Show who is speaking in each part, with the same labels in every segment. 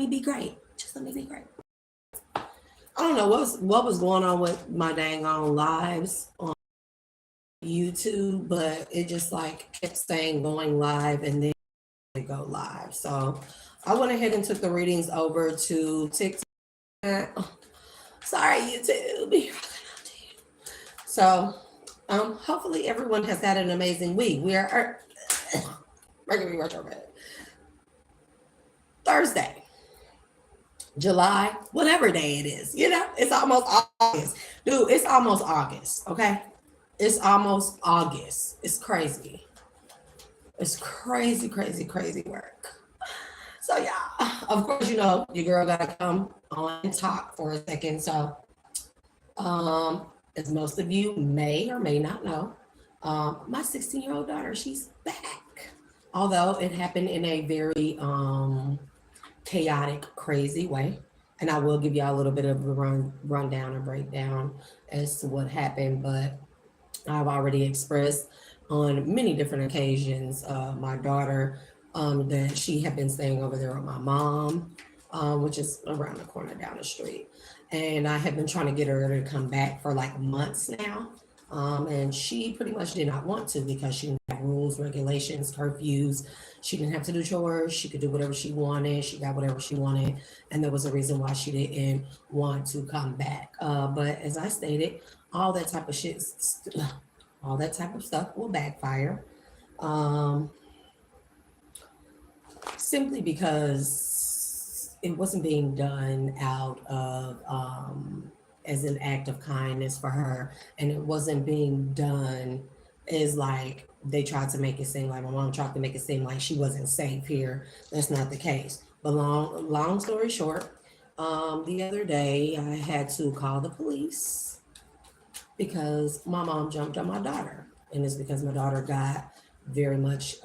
Speaker 1: me be great. Just let me be great. I don't know what was going on with my dang on lives on YouTube, but it just like kept saying going live and then it go live. So I went ahead and took the readings over to TikTok. Oh, sorry, YouTube. So hopefully everyone has had an amazing week. We are Mercury retrograde. Thursday, July, whatever day it is. You know, it's almost August. Dude, it's almost August, okay? It's almost August. It's crazy. It's crazy, crazy, crazy work. So yeah, of course, you know, your girl gotta come on and talk for a second. So as most of you may or may not know, my 16-year-old daughter, she's back. Although it happened in a very chaotic, crazy way. And I will give y'all a little bit of a rundown and breakdown as to what happened. But I've already expressed on many different occasions my daughter that she had been staying over there with my mom, which is around the corner down the street. And I have been trying to get her to come back for like months now. And she pretty much did not want to because she didn't have rules, regulations, curfews. She didn't have to do chores. She could do whatever she wanted. She got whatever she wanted. And there was a reason why she didn't want to come back. But as I stated, all that type of shit, all that type of stuff will backfire. Simply because it wasn't being done out of as an act of kindness for her, and it wasn't being done as like they tried to make it seem like my mom tried to make it seem like she wasn't safe here. That's not the case. But long story short, the other day I had to call the police because my mom jumped on my daughter, and it's because my daughter got very much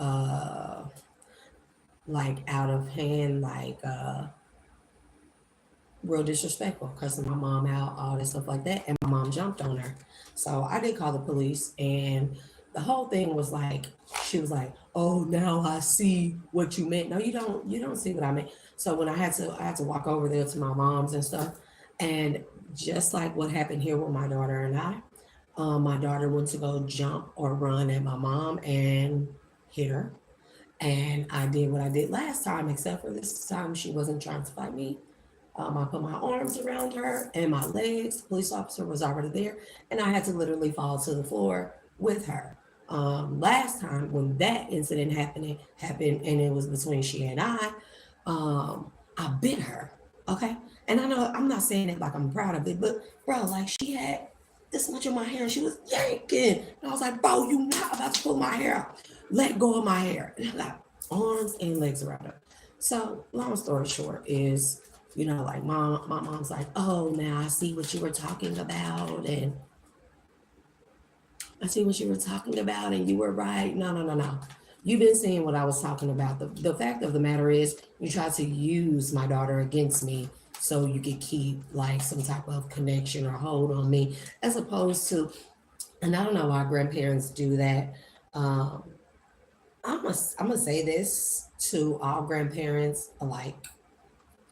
Speaker 1: like out of hand, like real disrespectful, cussing my mom out, all this stuff like that, and my mom jumped on her. So I did call the police, and the whole thing was like, she was like, "Oh, now I see what you meant." No, you don't see what I meant. So when I had to walk over there to my mom's and stuff, and just like what happened here with my daughter and I, my daughter went to go jump or run at my mom and hit her. And I did what I did last time, except for this time she wasn't trying to fight me. I put my arms around her and my legs. The police officer was already there, and I had to literally fall to the floor with her. Last time when that incident happened, and it was between she and I bit her. Okay, and I know I'm not saying it like I'm proud of it, but bro, like she had this much of my hair, and she was yanking, and I was like, "Bro, you not about to pull my hair out? Let go of my hair." And I got arms and legs around her. So long story short is, you know, like my mom's like, "Oh, now I see what you were talking about, and I see what you were talking about, and you were right." No, no, no, no. You've been seeing what I was talking about. The fact of the matter is, you tried to use my daughter against me so you could keep like some type of connection or hold on me, as opposed to, and I don't know why grandparents do that. Um, I'm gonna say this to all grandparents alike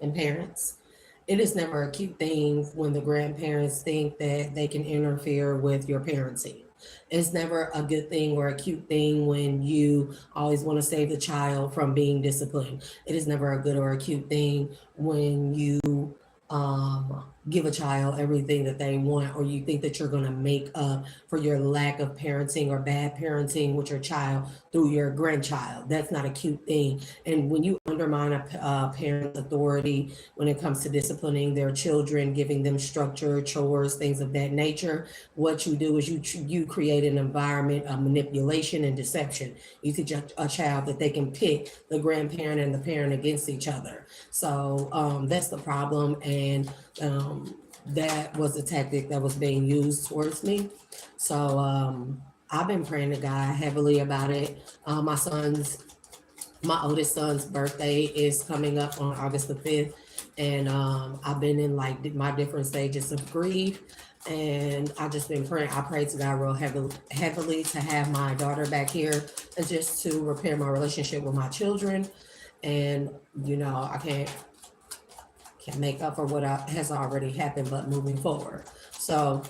Speaker 1: and parents. It is never a cute thing when the grandparents think that they can interfere with your parenting. It's never a good thing or a cute thing when you always want to save the child from being disciplined. It is never a good or a cute thing when you give a child everything that they want, or you think that you're going to make up for your lack of parenting or bad parenting with your child through your grandchild. That's not a cute thing. And when you undermine a parent's authority when it comes to disciplining their children, giving them structure, chores, things of that nature, what you do is you create an environment of manipulation and deception. You teach a child that they can pit the grandparent and the parent against each other. So that's the problem. And that was a tactic that was being used towards me. So I've been praying to God heavily about it. My oldest son's birthday is coming up on August the 5th. And I've been in like my different stages of grief. And I just been praying. I prayed to God real heavily to have my daughter back here and just to repair my relationship with my children. And, you know, I can't can make up for what has already happened, but moving forward. So,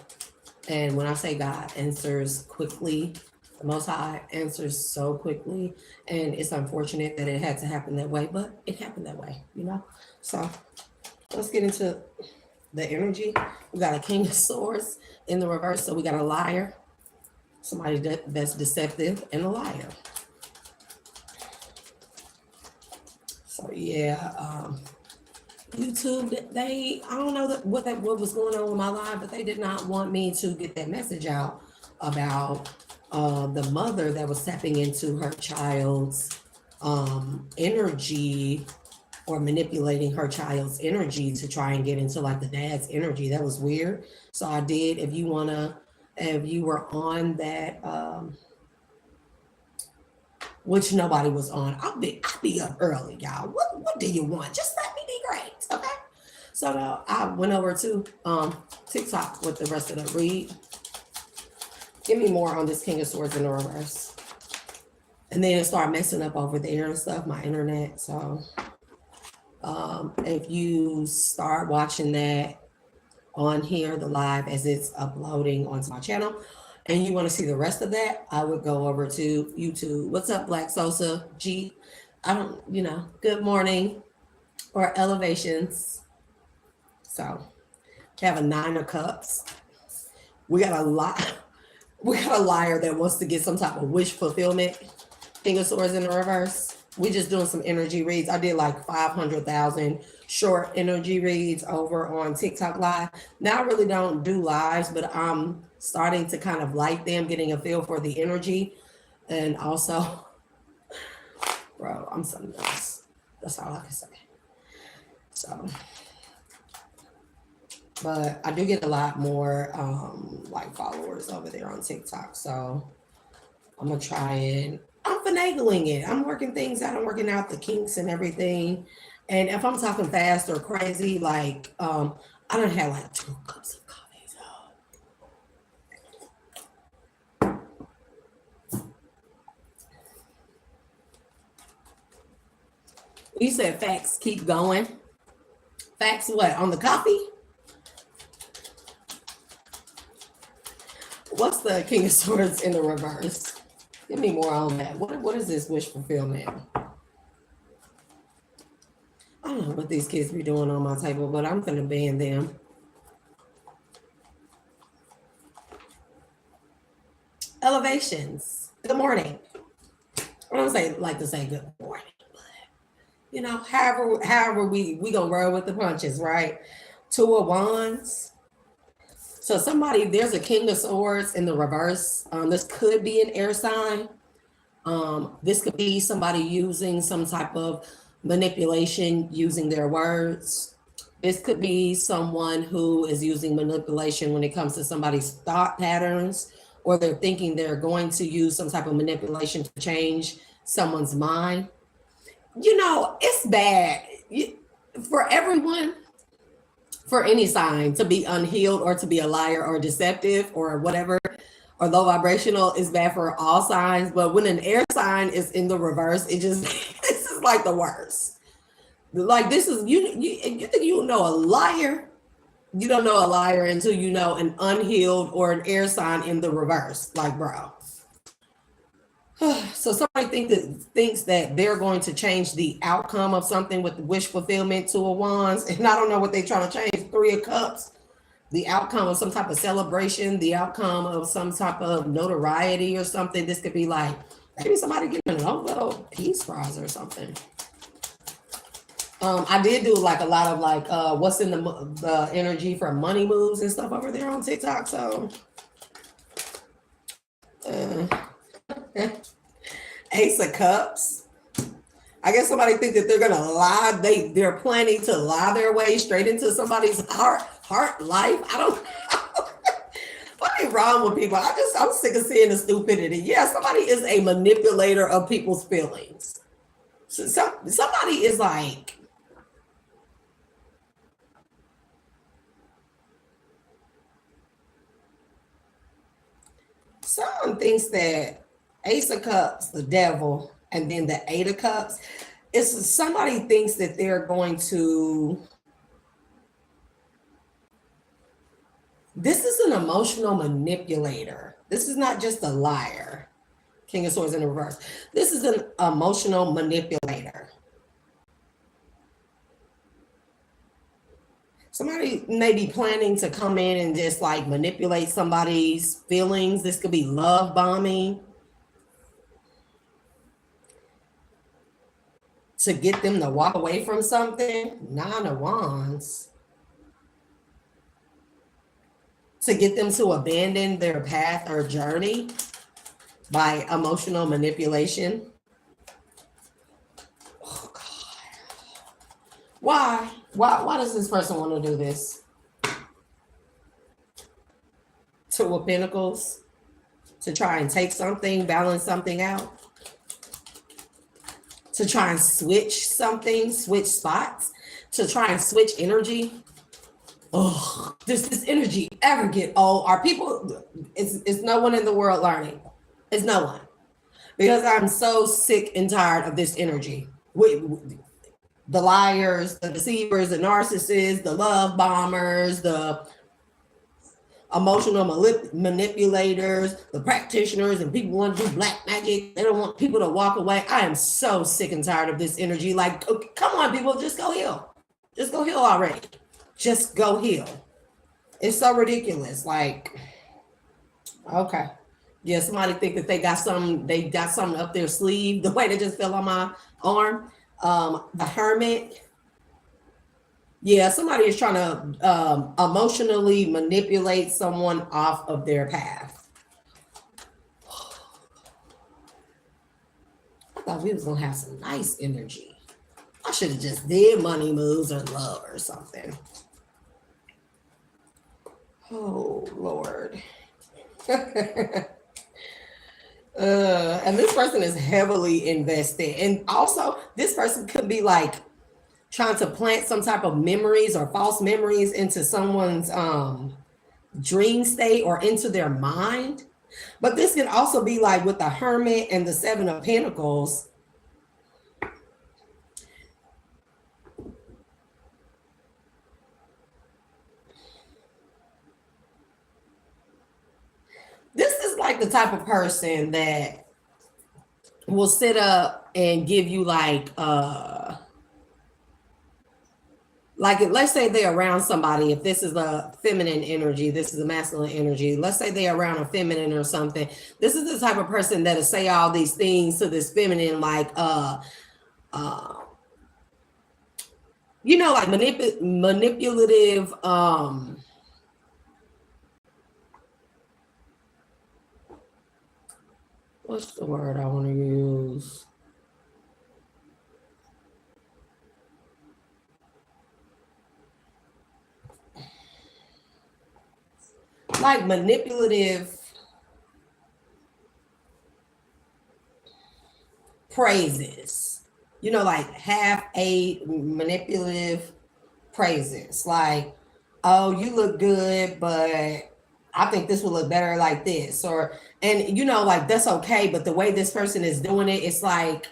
Speaker 1: and when I say God answers quickly, the Most High answers so quickly, and it's unfortunate that it had to happen that way, but it happened that way, you know? So let's get into the energy. We got a King of Swords in the reverse, so we got a liar, somebody that's deceptive, and a liar. So yeah, YouTube, I don't know what was going on with my live, but they did not want me to get that message out about the mother that was tapping into her child's energy, or manipulating her child's energy to try and get into like the dad's energy. That was weird. So I did, if you were on that, which nobody was on, I'll be up early, y'all. What do you want? Just let me be great, okay? So now I went over to TikTok with the rest of the read. Give me more on this King of Swords in the reverse. And then it started messing up over there and stuff, my internet. So if you start watching that on here, the live as it's uploading onto my channel, and you want to see the rest of that, I would go over to YouTube. What's up, Black Sosa G? I don't, good morning, or elevations. So we have a 9 of Cups. We got a liar that wants to get some type of wish fulfillment. King of Swords in the reverse. We just doing some energy reads. I did like 500,000 short energy reads over on TikTok Live. Now I really don't do lives, but I'm starting to kind of like them, getting a feel for the energy. And also, bro, I'm something else. That's all I can say. So, but I do get a lot more like followers over there on TikTok. So I'm gonna try and I'm finagling it. I'm working things out. I'm working out the kinks and everything. And if I'm talking fast or crazy, like I don't have like 2 cups of coffee. So you said facts keep going. Facts what? On the coffee? What's the King of Swords in the reverse? Give me more on that. What is this wish fulfillment? I don't know what these kids be doing on my table, but I'm gonna ban them. Elevations. Good morning. I don't like to say good morning, but however we gonna roll with the punches, right? 2 of Wands. So there's a King of Swords in the reverse. This could be an air sign. This could be somebody using some type of manipulation using their words. This could be someone who is using manipulation when it comes to somebody's thought patterns, or they're thinking they're going to use some type of manipulation to change someone's mind. It's bad for everyone. For any sign to be unhealed or to be a liar or deceptive or whatever, or low vibrational, is bad for all signs. But when an air sign is in the reverse, this is like the worst. Like this is, you think you know a liar? You don't know a liar until you know an unhealed or an air sign in the reverse. Like, bro. So somebody thinks that they're going to change the outcome of something with the wish fulfillment, 2 of Wands, and I don't know what they're trying to change. 3 of Cups, the outcome of some type of celebration, the outcome of some type of notoriety or something. This could be like maybe somebody getting a little peace prize or something. I did do like a lot of like what's in the energy for money moves and stuff over there on TikTok. So. Ace of Cups. I guess somebody think that they're gonna lie. They're planning to lie their way straight into somebody's heart life. I don't know. What ain't wrong with people? I'm sick of seeing the stupidity. Yeah, somebody is a manipulator of people's feelings. So somebody is like, someone thinks that Ace of Cups, the devil, and then the 8 of Cups, somebody thinks that they're going to This is an emotional manipulator. This is not just a liar. King of Swords in the reverse. This is an emotional manipulator. Somebody may be planning to come in and just like manipulate somebody's feelings. This could be love bombing to get them to walk away from something. Nine of Wands. To get them to abandon their path or journey by emotional manipulation. Oh God. Why? Why does this person want to do this? Two of Pentacles. To try and take something, balance something out. To try and switch something, switch spots. To try and switch energy. Oh, does this energy ever get old? Are people, it's no one in the world learning. It's no one. Because I'm so sick and tired of this energy. The liars, the deceivers, the narcissists, the love bombers, the emotional manipulators, the practitioners, and people want to do black magic. They don't want people to walk away. I am so sick and tired of this energy. Like, okay, come on, people, just go heal. Just go heal already. Just go heal. It's so ridiculous. Like, okay. Yeah, somebody think that they got something up their sleeve. The way they just fell on my arm. The Hermit. Yeah, somebody is trying to emotionally manipulate someone off of their path. I thought we was gonna have some nice energy. I should have just did money moves or love or something. Oh Lord. And this person is heavily invested. And also this person could be like trying to plant some type of memories or false memories into someone's dream state or into their mind. But this can also be like with the Hermit and the Seven of Pentacles. This is like the type of person that will sit up and give you like let's say they're around somebody. If this is a feminine energy, this is a masculine energy. Let's say they're around a feminine or something. This is the type of person that'll say all these things to this feminine, like you know, like manipulative what's the word I want to use? Like manipulative praises, you know, like half-aid manipulative praises, like, oh, you look good, but I think this will look better like this, or, and you know, like that's okay, but the way this person is doing it, it's like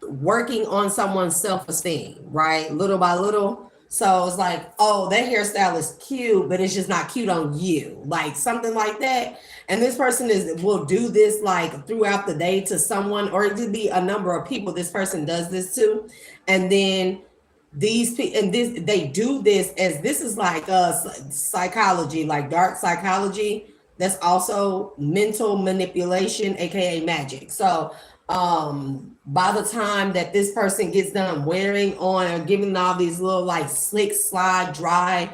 Speaker 1: working on someone's self-esteem, right? Little by little. So it's like, oh, that hairstyle is cute, but it's just not cute on you, like something like that. And this person will do this like throughout the day to someone, or it could be a number of people this person does this to. And then these people, and this, they do this as, this is like psychology, like dark psychology. That's also mental manipulation, aka magic. So by the time that this person gets done wearing on or giving all these little like slick, slide, dry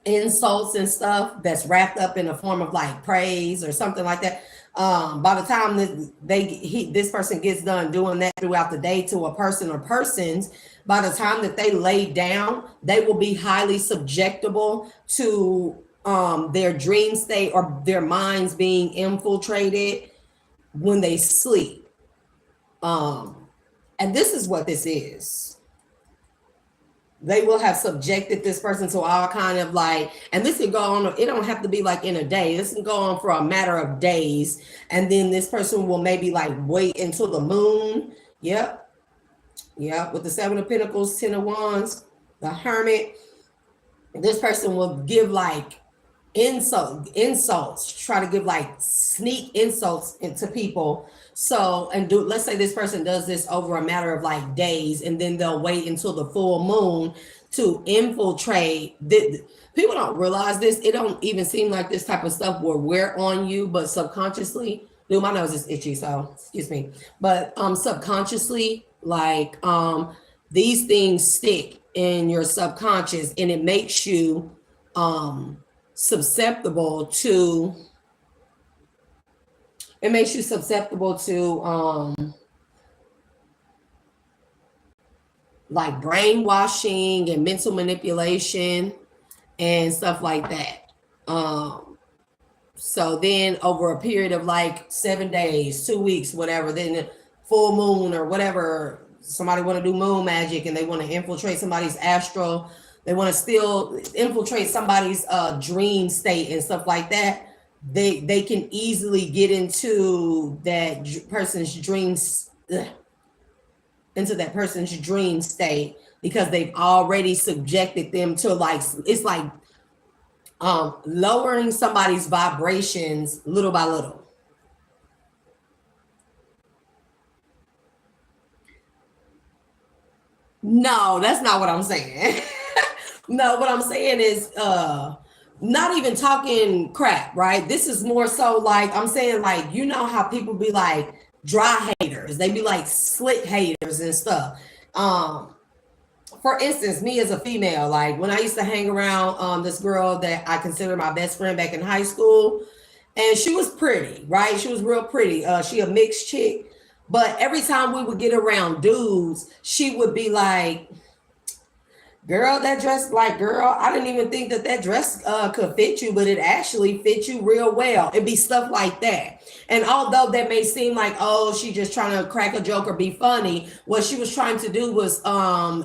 Speaker 1: insults and stuff that's wrapped up in a form of like praise or something like that, by the time this person gets done doing that throughout the day to a person or persons, by the time that they lay down, they will be highly subjectable to their dream state or their minds being infiltrated when they sleep. And this is what this is. They will have subjected this person to all kind of like, and this can go on, it don't have to be like in a day. This can go on for a matter of days. And then this person will maybe like wait until the moon. Yep. Yep. With the Seven of Pentacles, Ten of Wands, the Hermit. This person will give like insults, try to give like sneak insults into people. So, and do, let's say this person does this over a matter of like days, and then they'll wait until the full moon to infiltrate. People don't realize this. It don't even seem like this type of stuff will wear on you, but subconsciously, dude, my nose is itchy, so excuse me. But subconsciously, like these things stick in your subconscious, and it makes you susceptible to like brainwashing and mental manipulation and stuff like that. So then over a period of like 7 days, 2 weeks, whatever, then the full moon or whatever, somebody want to do moon magic and they want to infiltrate somebody's astral, they want to still infiltrate somebody's dream state and stuff like that. They can easily get into that person's dreams, into that person's dream state, because they've already subjected them to, like, it's like lowering somebody's vibrations little by little. No, that's not what I'm saying. No, what I'm saying is not even talking crap, right? This is more so like, I'm saying, like, you know how people be like dry haters, they be like slick haters and stuff. For instance, me as a female, like when I used to hang around this girl that I consider my best friend back in high school, and she was pretty, right? She was real pretty. She a mixed chick, but every time we would get around dudes, she would be like, girl, that dress, like, girl, I didn't even think that dress could fit you, but it actually fit you real well. It'd be stuff like that. And although that may seem like, oh, she just trying to crack a joke or be funny, what she was trying to do was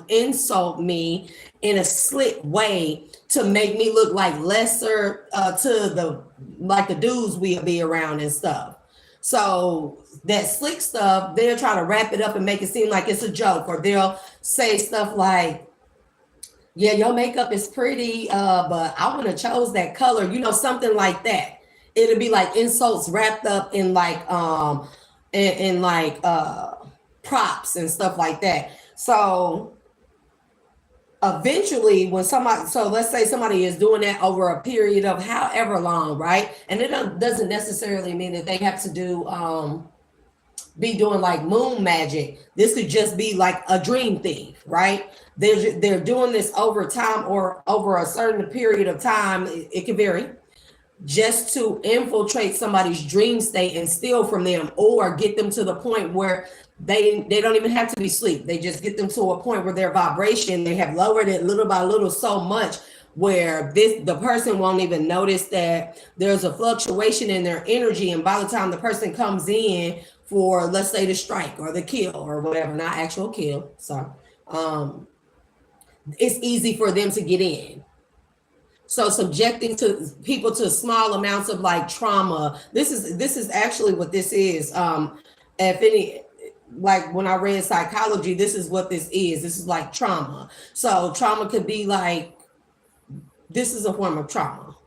Speaker 1: insult me in a slick way to make me look like lesser to the dudes we'll be around and stuff. So that slick stuff, they'll try to wrap it up and make it seem like it's a joke, or they'll say stuff like, yeah, your makeup is pretty, but I wouldn't have chose that color, something like that. It'll be like insults wrapped up in like in like props and stuff like that. So eventually when somebody, so let's say somebody is doing that over a period of however long, right? And it doesn't necessarily mean that they have to do be doing like moon magic. This could just be like a dream thief, right? They're doing this over time or over a certain period of time. It can vary, just to infiltrate somebody's dream state and steal from them, or get them to the point where they don't even have to be asleep. They just get them to a point where their vibration, they have lowered it little by little so much where the person won't even notice that there's a fluctuation in their energy. And by the time the person comes in for, let's say, the strike or the kill or whatever, not actual kill, sorry, it's easy for them to get in. So subjecting to people to small amounts of like trauma. This is actually what this is. If any, like when I read psychology, this is what this is. This is like trauma. So trauma could be like, this is a form of trauma.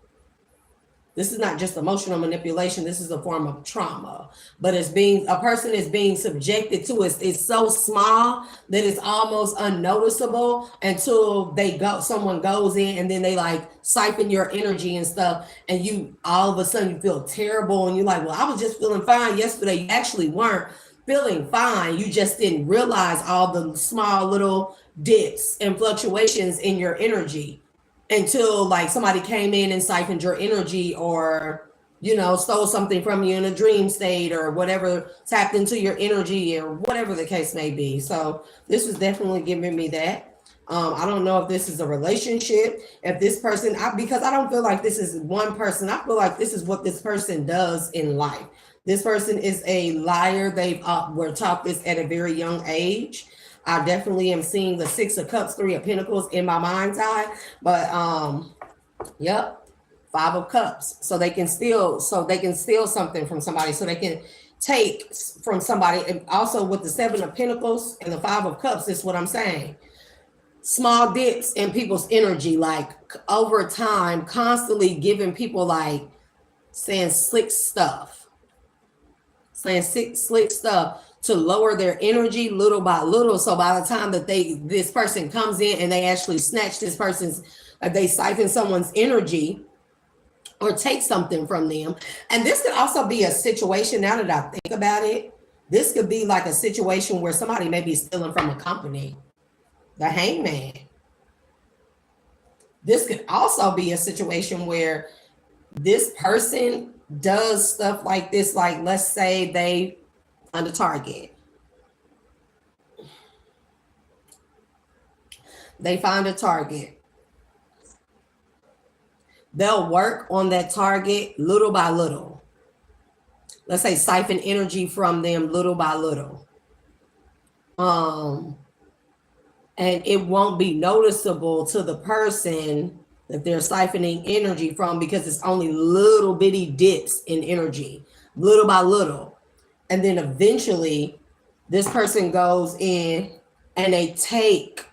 Speaker 1: This is not just emotional manipulation. This is a form of trauma, but a person is being subjected to it. It's so small that it's almost unnoticeable until someone goes in and then they like siphon your energy and stuff. And you, all of a sudden you feel terrible. And you're like, well, I was just feeling fine yesterday. You actually weren't feeling fine. You just didn't realize all the small little dips and fluctuations in your energy until like somebody came in and siphoned your energy, or stole something from you in a dream state or whatever, tapped into your energy or whatever the case may be. So this was definitely giving me that. I don't know if this is a relationship, if this person, because I don't feel like this is one person. I feel like this is what this person does in life. This person is a liar. They were taught this at a very young age. I definitely am seeing the 6 of Cups, 3 of Pentacles in my mind's eye, but yep, 5 of Cups. So they can steal something from somebody. So they can take from somebody. And also with the 7 of Pentacles and the 5 of Cups, is what I'm saying. small dips in people's energy, like over time, constantly giving people like saying slick stuff to lower their energy little by little. So by the time that this person comes in and they actually snatch this person's, they siphon someone's energy or take something from them. And this could also be a situation, now that I think about it, this could be like a situation where somebody may be stealing from a company. The hangman. This could also be a situation where this person does stuff like this, like let's say they find a target. They find a target. They'll work on that target little by little. Let's say siphon energy from them little by little. And it won't be noticeable to the person that they're siphoning energy from, because it's only little bitty dips in energy, little by little. And then eventually this person goes in and they take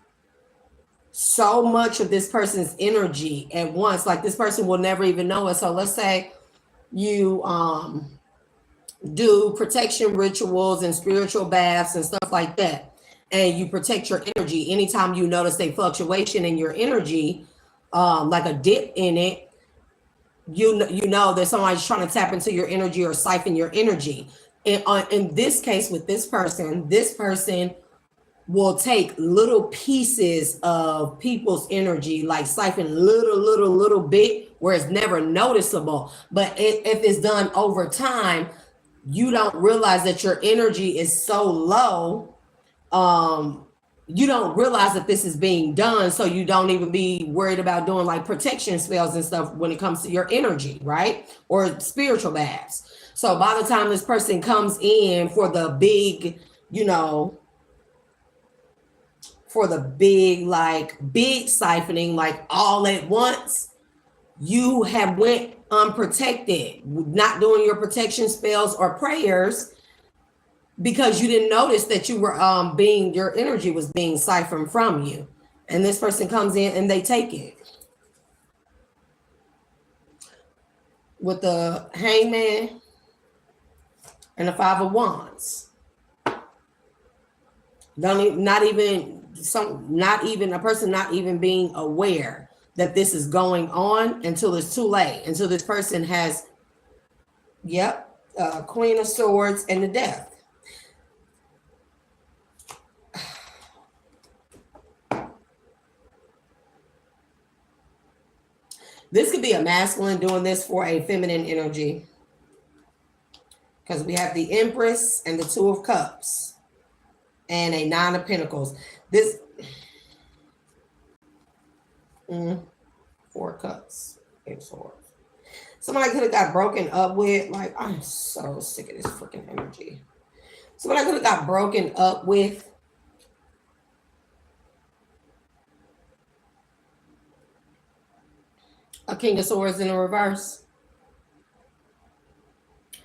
Speaker 1: so much of this person's energy at once, like this person will never even know it. So let's say you do protection rituals and spiritual baths and stuff like that, and you protect your energy. Anytime you notice a fluctuation in your energy, like a dip in it, you know that somebody's trying to tap into your energy or siphon your energy. In this case with this person will take little pieces of people's energy, like siphon little bit where it's never noticeable. But if it's done over time, you don't realize that your energy is so low. You don't realize that this is being done, so you don't even be worried about doing like protection spells and stuff when it comes to your energy, right? Or spiritual baths. So by the time this person comes in for the big, for the big siphoning, like all at once, you have went unprotected, not doing your protection spells or prayers, because you didn't notice that you were your energy was being siphoned from you. And this person comes in and they take it. With the hangman and the 5 of wands. Not even a person not even being aware that this is going on until it's too late, until this person has Queen of Swords and the Death. This could be a masculine doing this for a feminine energy, because we have the Empress and the 2 of Cups and a 9 of Pentacles. This 4 Cups, 8 of Swords. Somebody could have got broken up with, like, I'm so sick of this freaking energy. Somebody could have got broken up with. A King of Swords in the reverse.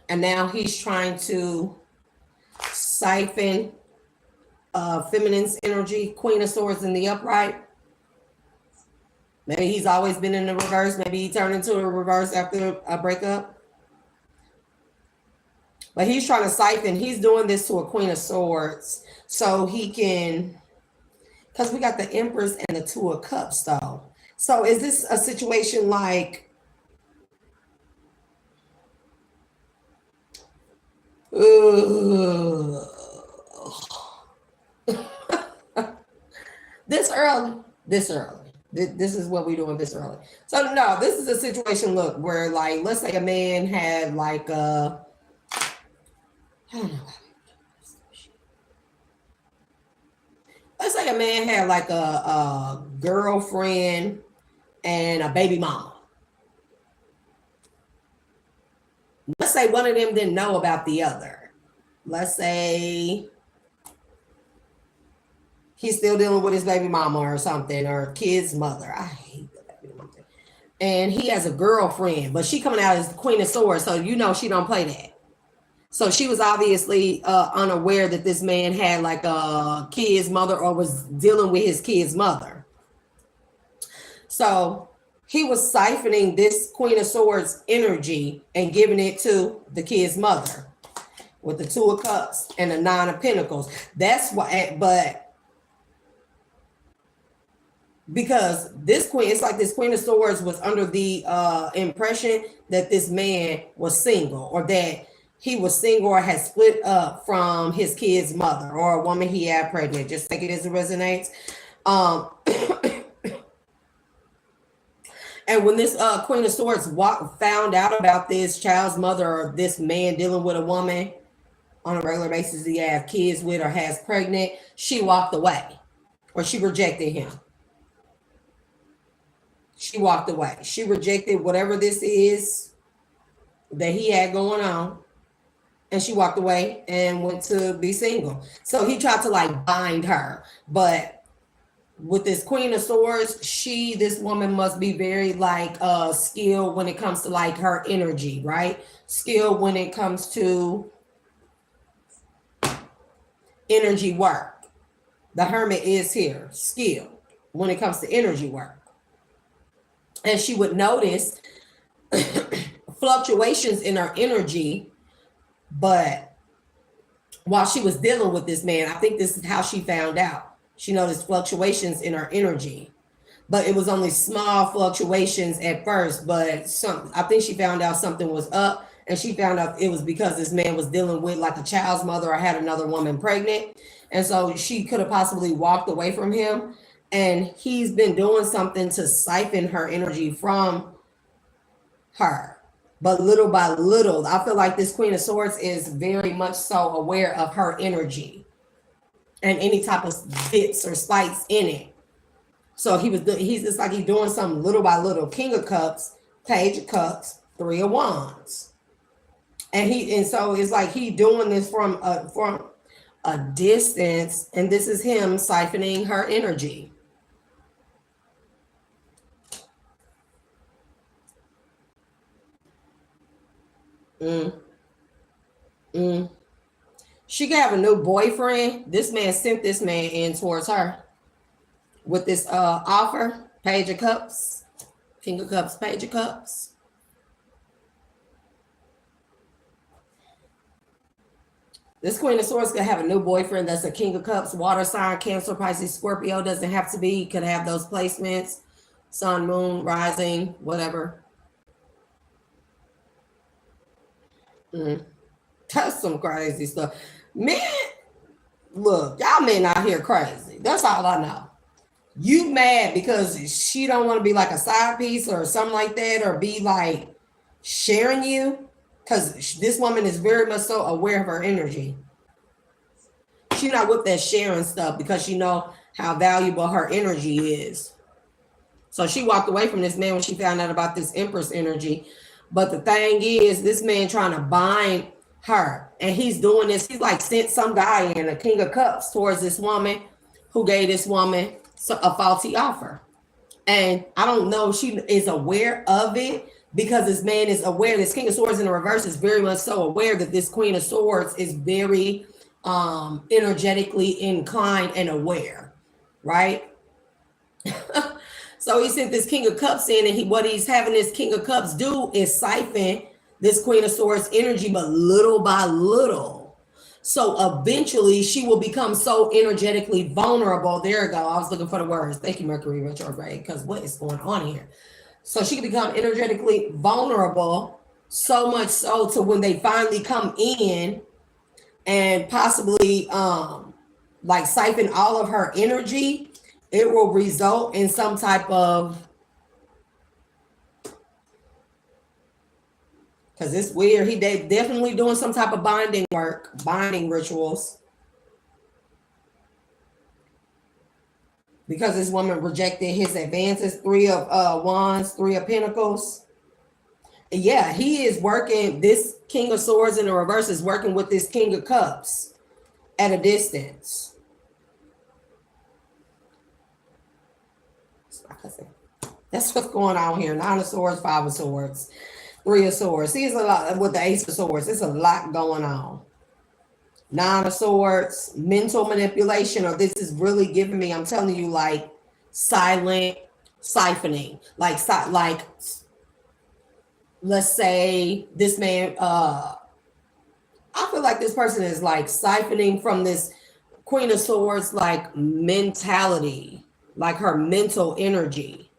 Speaker 1: And now he's trying to siphon feminine's energy, Queen of Swords in the upright. Maybe he's always been in the reverse. Maybe he turned into a reverse after a breakup. But he's trying to siphon. He's doing this to a Queen of Swords so he can, because we got the Empress and the 2 of Cups though. So is this a situation like, this early? This is what we're doing this early. So no, this is a situation, look, where like, let's say a man had like I don't know. Let's say a man had like a girlfriend and a baby mama. Let's say one of them didn't know about the other. Let's say he's still dealing with his baby mama or something, or kid's mother. I hate the baby mama. And he has a girlfriend, but she coming out as the Queen of Swords, so she don't play that. So she was obviously unaware that this man had like a kid's mother or was dealing with his kid's mother. So he was siphoning this Queen of Swords energy and giving it to the kid's mother with the Two of Cups and the Nine of Pentacles. That's why, but because this queen, it's like this Queen of Swords was under the impression that this man was single, or that he was single or had split up from his kid's mother or a woman he had pregnant. Just take it as it resonates. And when this Queen of Swords found out about this child's mother, or this man dealing with a woman on a regular basis he has kids with or has pregnant, she walked away, or she rejected him. She walked away. She rejected whatever this is that he had going on. And she walked away and went to be single. So he tried to like bind her. But with this Queen of Swords, this woman must be very like skilled when it comes to like her energy, right? Skilled when it comes to energy work. The Hermit is here, skilled when it comes to energy work. And she would notice fluctuations in her energy. But while she was dealing with this man, I think this is how she found out. She noticed fluctuations in her energy, but it was only small fluctuations at first. But I think she found out something was up, and she found out it was because this man was dealing with like a child's mother or had another woman pregnant. And so she could have possibly walked away from him. And he's been doing something to siphon her energy from her. But little by little, I feel like this Queen of Swords is very much so aware of her energy and any type of bits or spikes in it. So he's just like he's doing something little by little. King of Cups, Page of Cups, Three of Wands. And so it's like he doing this from a distance, and this is him siphoning her energy. She could have a new boyfriend. This man sent this man in towards her with this offer. Page of Cups, King of Cups, Page of Cups. This Queen of Swords could have a new boyfriend that's a King of Cups, water sign, Cancer, Pisces, Scorpio. Doesn't have to be. Could have those placements. Sun, moon, rising, whatever. That's some crazy stuff. Man, look, y'all men out here crazy. That's all I know. You mad because she don't want to be like a side piece or something like that, or be like sharing you, because this woman is very much so aware of her energy. She's not with that sharing stuff because she know how valuable her energy is. So she walked away from this man when she found out about this Empress energy. But the thing is, this man trying to bind her, and he's doing this. He's like sent some guy in, a King of Cups, towards this woman who gave this woman a faulty offer. And I don't know if she is aware of it, because this man is aware. This King of Swords in the reverse is very much so aware that this Queen of Swords is very energetically inclined and aware, right? So he sent this King of Cups in, and what he's having this King of Cups do is siphon this Queen of Swords energy, but little by little. So eventually she will become so energetically vulnerable. There you go. I was looking for the words. Thank you, Mercury retrograde, because what is going on here? So she can become energetically vulnerable, so much so to when they finally come in and possibly like siphon all of her energy, it will result in some type of, because it's weird, they definitely doing some type of binding work, binding rituals, because this woman rejected his advances. Three of Wands, Three of Pentacles. Yeah, he is working. This King of Swords in the reverse is working with this King of Cups at a distance. That's what's going on here. Nine of Swords, Five of Swords, Three of Swords. See, it's a lot with the Ace of Swords. It's a lot going on. Nine of Swords, mental manipulation, or this is really giving me, I'm telling you, like silent siphoning, like let's say this man, I feel like this person is like siphoning from this Queen of Swords, like mentality, like her mental energy.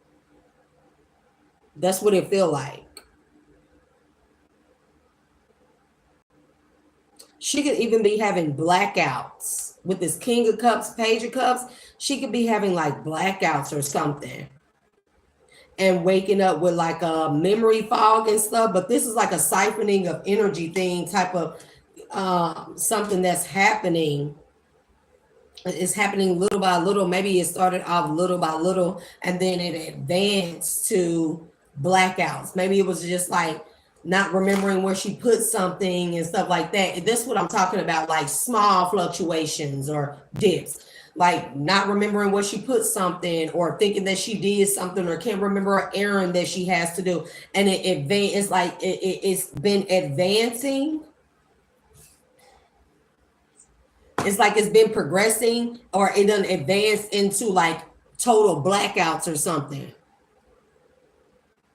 Speaker 1: That's what it feel like. She could even be having blackouts with this King of Cups, Page of Cups. She could be having like blackouts or something and waking up with like a memory fog and stuff. But this is like a siphoning of energy thing, type of something that's happening. It's happening little by little. Maybe it started off little by little and then it advanced to blackouts. Maybe it was just like not remembering where she put something and stuff like that. That's what I'm talking about, like small fluctuations or dips, like not remembering where she put something or thinking that she did something or can't remember an errand that she has to do. And it's like it's been advancing. It's like it's been progressing, or it done advanced into like total blackouts or something.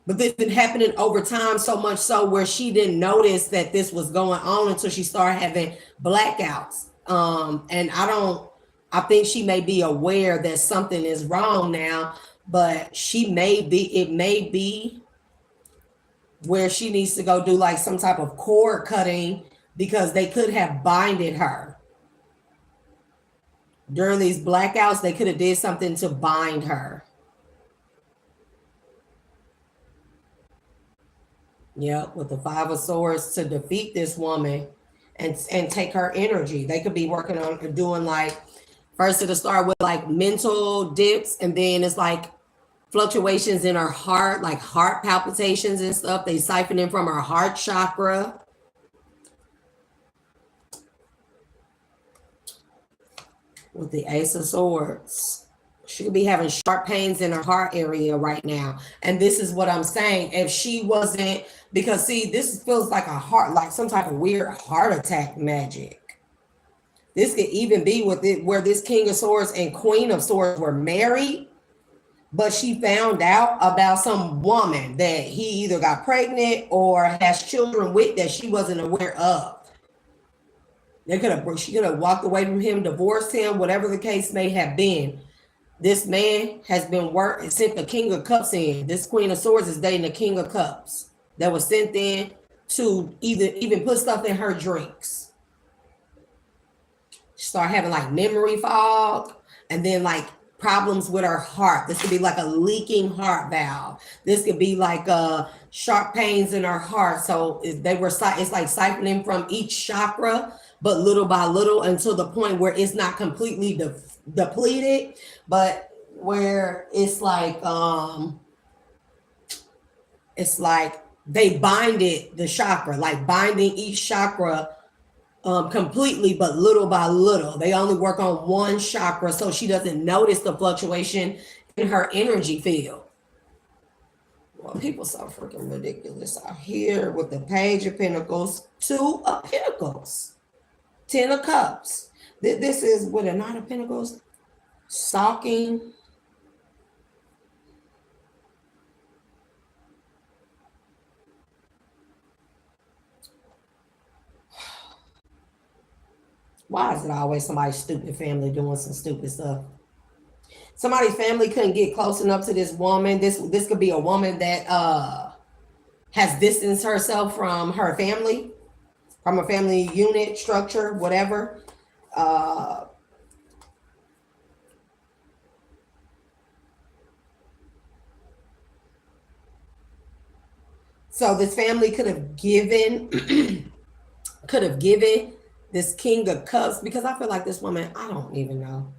Speaker 1: But this been happening over time, so much so where she didn't notice that this was going on until she started having blackouts. And I think she may be aware that something is wrong now, but it may be where she needs to go do like some type of cord cutting, because they could have binded her. During these blackouts, they could have did something to bind her. Yep, with the Five of Swords, to defeat this woman and take her energy. They could be working on doing like, first it'll start with like mental dips, and then it's like fluctuations in her heart, like heart palpitations and stuff. They siphon in from her heart chakra. With the Ace of Swords, she could be having sharp pains in her heart area right now. And this is what I'm saying. If she wasn't, because see, this feels like a heart, like some type of weird heart attack magic. This could even be with it where this King of Swords and Queen of Swords were married, but she found out about some woman that he either got pregnant or has children with that she wasn't aware of. She could have walked away from him, divorced him, whatever the case may have been. This man has been sent the King of Cups in. This Queen of Swords is dating the King of Cups that was sent in to even put stuff in her drinks. She started having like memory fog, and then like problems with her heart. This could be like a leaking heart valve. This could be like sharp pains in her heart. So it's like siphoning from each chakra, but little by little, until the point where it's not completely depleted, but where it's like they binded the chakra, like binding each chakra completely, but little by little. They only work on one chakra, so she doesn't notice the fluctuation in her energy field. Well, people so freaking ridiculous out here with the Page of Pentacles, Two of Pentacles, Ten of Cups. This is with a Nine of Pentacles, stalking. Why is it always somebody's stupid family doing some stupid stuff? Somebody's family couldn't get close enough to this woman. This could be a woman that has distanced herself from her family, from a family unit, structure, whatever. So this family could have given this King of Cups, because I feel like this woman, I don't even know.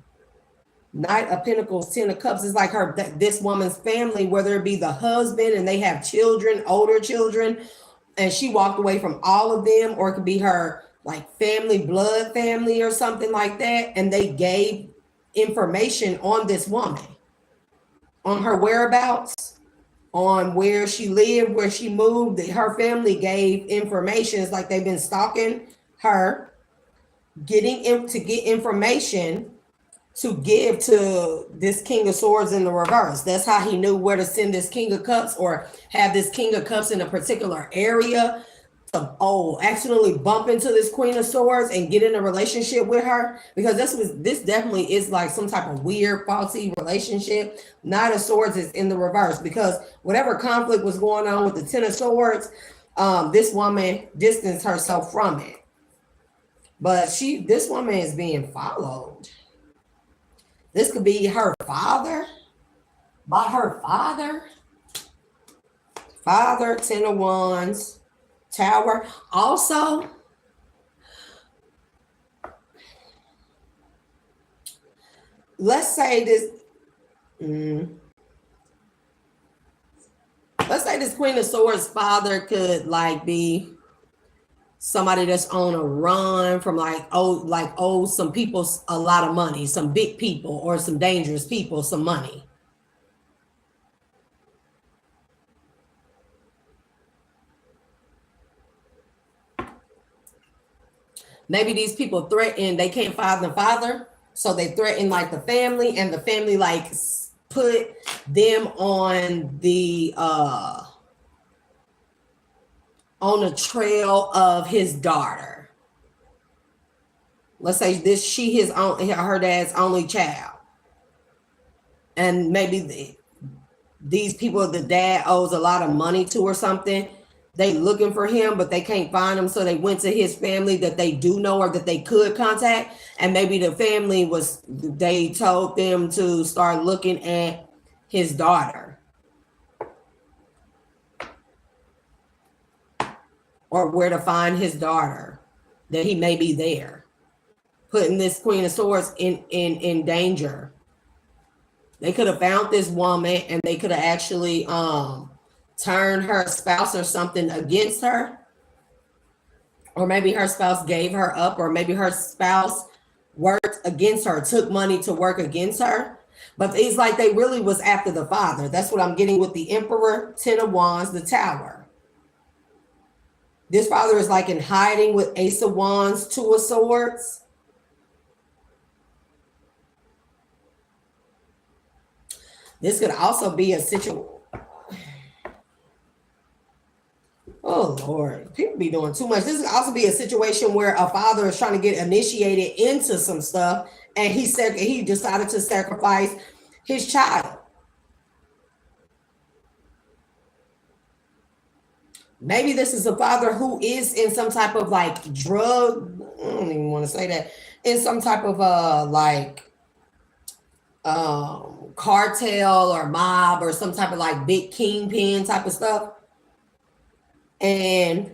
Speaker 1: Knight of Pentacles, Ten of Cups is like this woman's family, whether it be the husband and they have children, older children, and she walked away from all of them, or it could be her like family, blood family or something like that. And they gave information on this woman, on her whereabouts, on where she lived, where she moved. Her family gave information. It's like they've been stalking her, getting in to get information to give to this King of Swords in the reverse. That's how he knew where to send this King of Cups, or have this King of Cups in a particular area to accidentally bump into this Queen of Swords and get in a relationship with her, because this definitely is like some type of weird faulty relationship. Knight of Swords is in the reverse, because whatever conflict was going on with the Ten of Swords, this woman distanced herself from it. But this woman is being followed. This could be her father, by her father. Father, Ten of Wands, Tower. Also, let's say this, let's say this Queen of Swords father could like be somebody that's on a run from some people a lot of money, some big people or some dangerous people some money. Maybe these people threaten, they can't find the father, so they threaten like the family, and the family like put them on the trail of his daughter. Let's say her dad's only child, and maybe these people the dad owes a lot of money to or something. They looking for him, but they can't find him, so they went to his family that they do know or that they could contact, and maybe the family they told them to start looking at his daughter, or where to find his daughter, that he may be there, putting this Queen of Swords in danger. They could have found this woman, and they could have actually turn her spouse or something against her, or maybe her spouse gave her up, or maybe her spouse worked against her, took money to work against her. But it's like they really was after the father. That's what I'm getting with the Emperor, Ten of Wands, the Tower. This father is like in hiding with Ace of Wands, Two of Swords. This could also be a situation. Oh, Lord, people be doing too much. This could also be a situation where a father is trying to get initiated into some stuff, and he decided to sacrifice his child. Maybe this is a father who is in some type of like drug, I don't even want to say that, in some type of cartel or mob or some type of like big kingpin type of stuff. And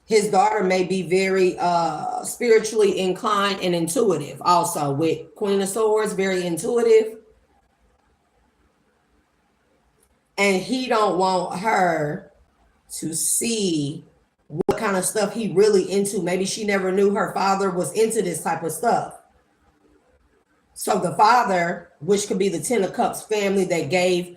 Speaker 1: his daughter may be very spiritually inclined and intuitive also, with Queen of Swords, very intuitive. And he don't want her to see what kind of stuff he really into. Maybe she never knew her father was into this type of stuff. So the father, which could be the Ten of Cups family that gave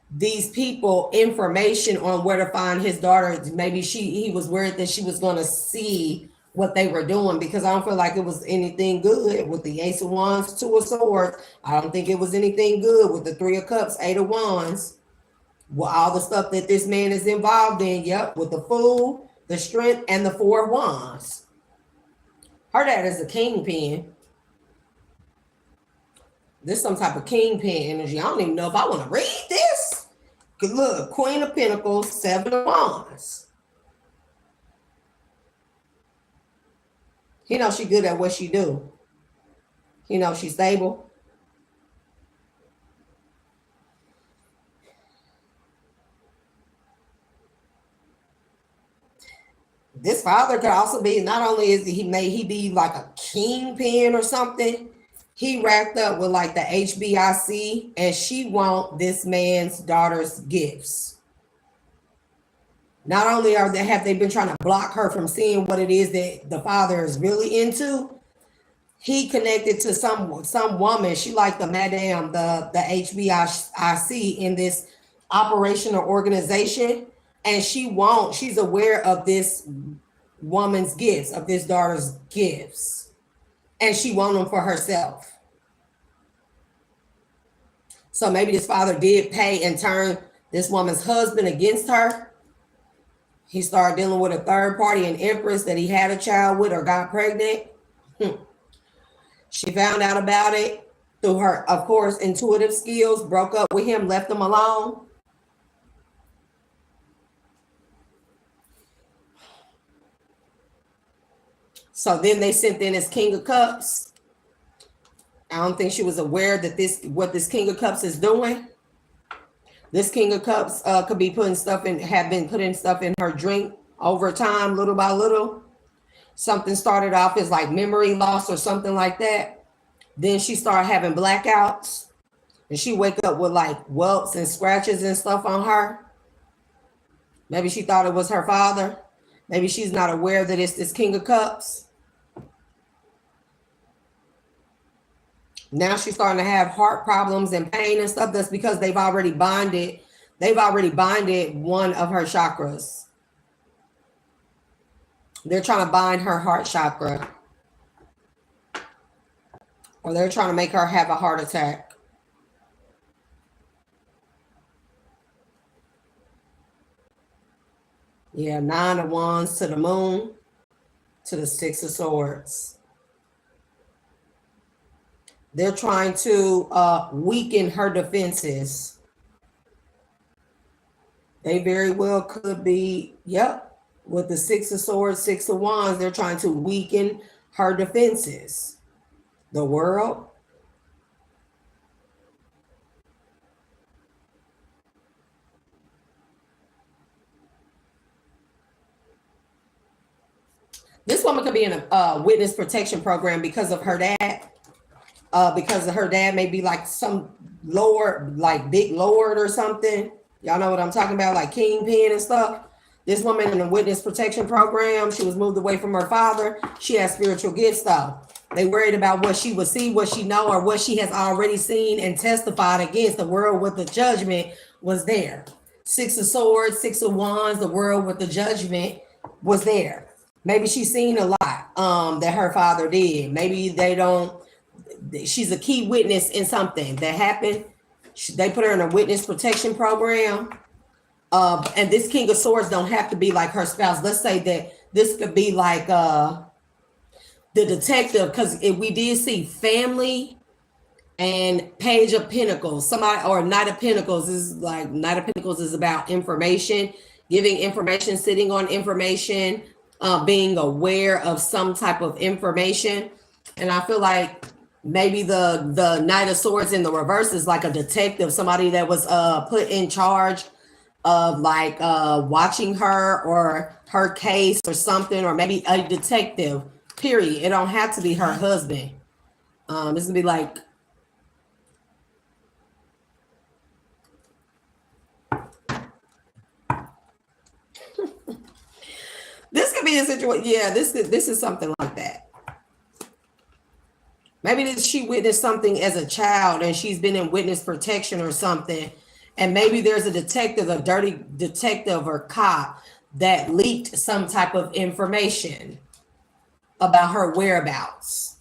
Speaker 1: these people information on where to find his daughter, maybe he was worried that she was going to see what they were doing, because I don't feel like it was anything good with the Ace of Wands, Two of Swords. I don't think it was anything good with the Three of Cups, Eight of Wands, with all the stuff that this man is involved in. Yep, with the Fool, the Strength, and the Four of Wands. Her dad is a kingpin. This is some type of kingpin energy. I don't even know if I want to read this. Look, Queen of Pentacles, Seven of Wands. He knows she's good at what she do. He knows she's stable. This father could also be, not only is may he be like a kingpin or something, he racked up with like the HBIC, and she want this man's daughter's gifts. Not only have they been trying to block her from seeing what it is that the father is really into, he connected to some woman. She like the madam, the HBIC in this operational organization, and she's aware of this woman's gifts, of this daughter's gifts. and she want him for herself. So maybe this father did pay and turn this woman's husband against her. He started dealing with a third party, an empress that he had a child with or got pregnant. She found out about it through her, of course, intuitive skills, broke up with him, left him alone. So then they sent in this King of Cups. I don't think she was aware that what this King of Cups is doing. This King of Cups could be putting stuff in, have been putting stuff in her drink over time, little by little. Something started off as like memory loss or something like that. Then she started having blackouts, and she wake up with like welts and scratches and stuff on her. Maybe she thought it was her father. Maybe she's not aware that it's this King of Cups. Now she's starting to have heart problems and pain and stuff. That's because they've already bonded one of her chakras. They're trying to bind her heart chakra. Or they're trying to make her have a heart attack. Yeah, 9 of Wands to the Moon, to the 6 of Swords. They're trying to weaken her defenses. They very well could be, yep, with the 6 of Swords, 6 of Wands, they're trying to weaken her defenses. The World. This woman could be in a witness protection program because of her dad. Because her dad may be like some lord, like big lord or something. Y'all know what I'm talking about, like kingpin and stuff. This woman in a witness protection program, she was moved away from her father. She has spiritual gifts though. They worried about what she would see, what she know, or what she has already seen and testified against. The world with the judgment was there. 6 of Swords, 6 of Wands, the world with the judgment was there. Maybe she's seen a lot that her father did. Maybe she's a key witness in something that happened. They put her in a witness protection program. And this King of Swords don't have to be like her spouse. Let's say that this could be like the detective, because if we did see family and Page of Pentacles, somebody, or Knight of Pentacles is like, Knight of Pentacles is about information, giving information, sitting on information, being aware of some type of information. And I feel like maybe the Knight of Swords in the reverse is like a detective, somebody that was put in charge of like watching her or her case or something, or maybe a detective, period. It don't have to be her husband. This would be like, this could be a situation. Yeah, this is something like that. Maybe she witnessed something as a child and she's been in witness protection or something. And maybe there's a detective, a dirty detective or cop that leaked some type of information about her whereabouts.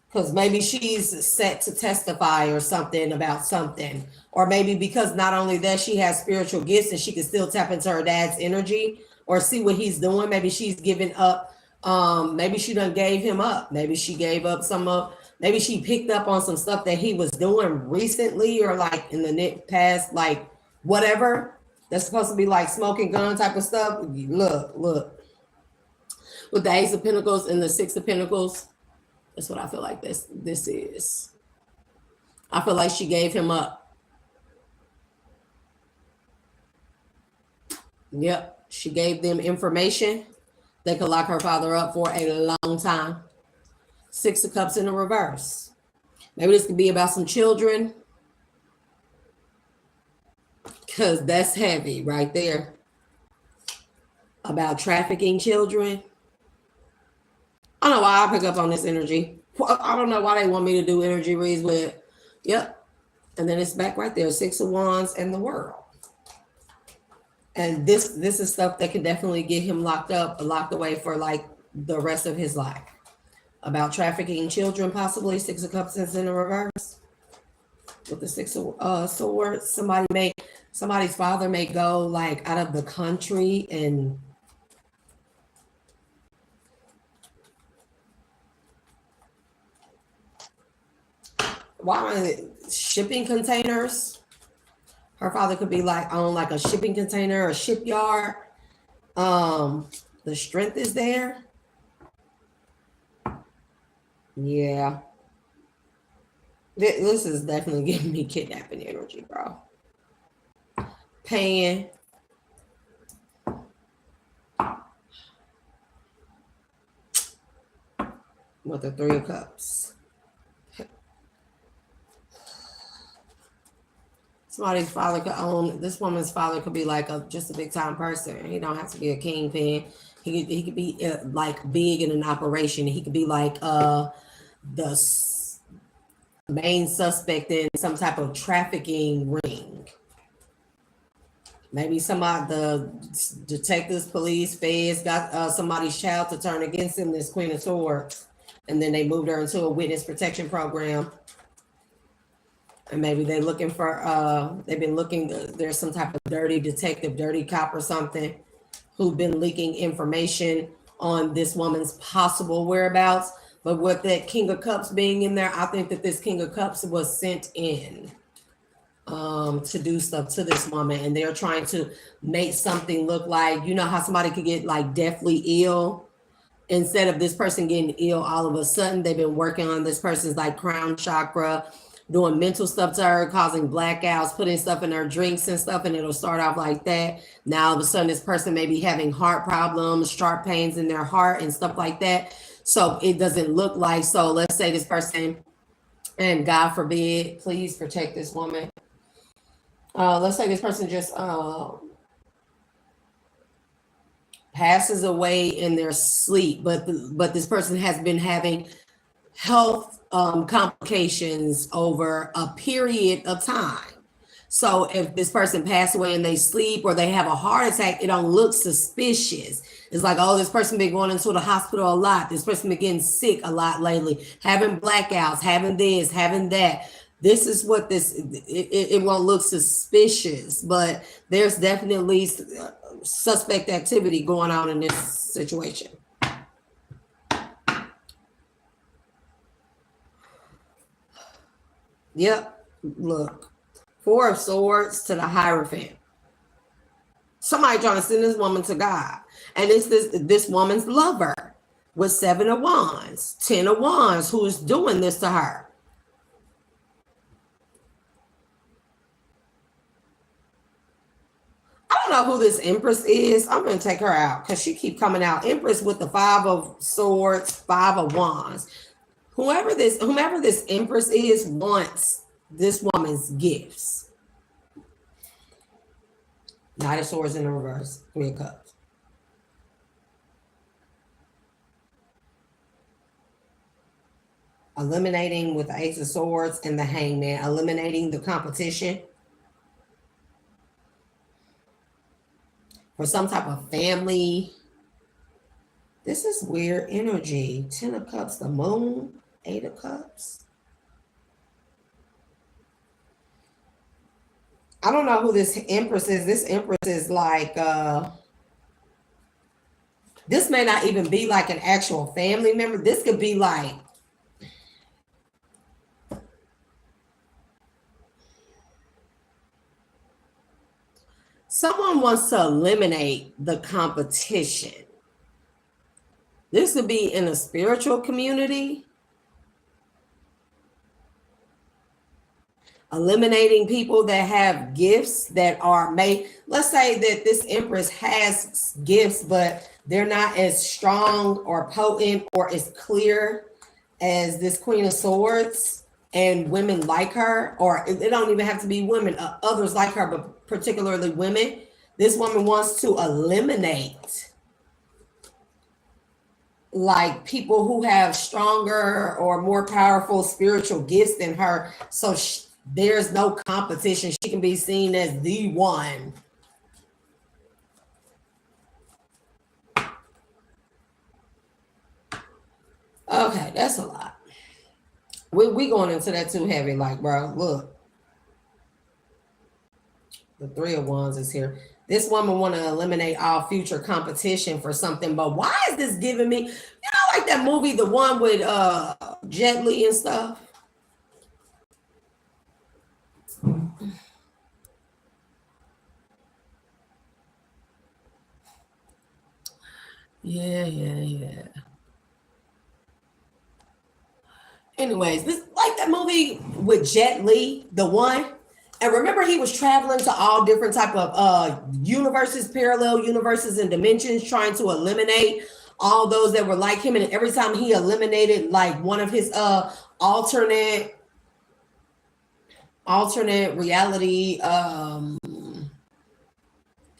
Speaker 1: Because maybe she's set to testify or something about something. Or maybe because not only that, she has spiritual gifts and she can still tap into her dad's energy or see what he's doing. Maybe she's given up. Maybe she done gave him up. Maybe she gave up maybe she picked up on some stuff that he was doing recently or like in the past, like whatever. That's supposed to be like smoking gun type of stuff. Look. With the Ace of Pentacles and the 6 of Pentacles, that's what I feel like this is. I feel like she gave him up. Yep, she gave them information. They could lock her father up for a long time. 6 of Cups in the reverse. Maybe this could be about some children. Because that's heavy right there. About trafficking children. I don't know why I pick up on this energy. I don't know why they want me to do energy reads with, yep. And then it's back right there, 6 of Wands and the World. And this is stuff that can definitely get him locked away for like the rest of his life. about trafficking children, possibly. Six of Cups is in the reverse. With the Six of Swords, somebody's father may go like out of the country and shipping containers. Her father could be like on like a shipping container or shipyard. The strength is there. Yeah. This is definitely giving me kidnapping energy, bro. Paying. With the Three of Cups. Somebody's father could own, this woman's father could be like just a big time person. He don't have to be a kingpin. He could be like big in an operation. He could be like the main suspect in some type of trafficking ring. Maybe the detectives, police, feds got somebody's child to turn against him, this Queen of Swords. And then they moved her into a witness protection program. And maybe they're looking for, there's some type of dirty detective, dirty cop or something who've been leaking information on this woman's possible whereabouts. But with that King of Cups being in there, I think that this King of Cups was sent in to do stuff to this woman. And they're trying to make something look like, you know how somebody could get like deathly ill? Instead of this person getting ill all of a sudden, they've been working on this person's like crown chakra, doing mental stuff to her, causing blackouts, putting stuff in her drinks and stuff, and it'll start off like that. Now, all of a sudden, this person may be having heart problems, sharp pains in their heart and stuff like that. So it doesn't look like, so let's say this person, and God forbid, please protect this woman. Let's say this person just passes away in their sleep, but this person has been having health complications over a period of time. So if this person passed away in their sleep or they have a heart attack, it don't look suspicious. It's like, oh, this person been going into the hospital a lot. This person been getting sick a lot lately, having blackouts, having this, having that. This is what it won't look suspicious, but there's definitely suspect activity going on in this situation. Yep, look. Four of Swords to the Hierophant. Somebody trying to send this woman to God. And it's this woman's lover with Seven of Wands, 10 of Wands, who is doing this to her. I don't know who this Empress is. I'm going to take her out because she keep coming out. Empress with the Five of Swords, Five of Wands. Whomever this Empress is wants this woman's gifts. Knight of Swords in the reverse, Three of Cups. Eliminating with the Ace of Swords and the Hangman, eliminating the competition for some type of family. This is weird energy. 10 of Cups, the Moon, 8 of Cups. I don't know who this Empress is. This Empress is like, this may not even be like an actual family member. This could be like, someone wants to eliminate the competition. This could be in a spiritual community. Eliminating people that have gifts that are made. Let's say that this Empress has gifts, but they're not as strong or potent or as clear as this Queen of Swords, and women like her, or it don't even have to be women, others like her, but particularly women. This woman wants to eliminate like people who have stronger or more powerful spiritual gifts than her. So there's no competition. She can be seen as the one. Okay, that's a lot. We going into that too heavy, like, bro. Look, the 3 of Wands is here. This woman want to eliminate all future competition for something, but why is this giving me, like that movie, the one with Jet Li and stuff? Yeah. Anyways, this like that movie with Jet Li, the one. And remember, he was traveling to all different type of universes, parallel universes and dimensions, trying to eliminate all those that were like him. And every time he eliminated like one of his alternate reality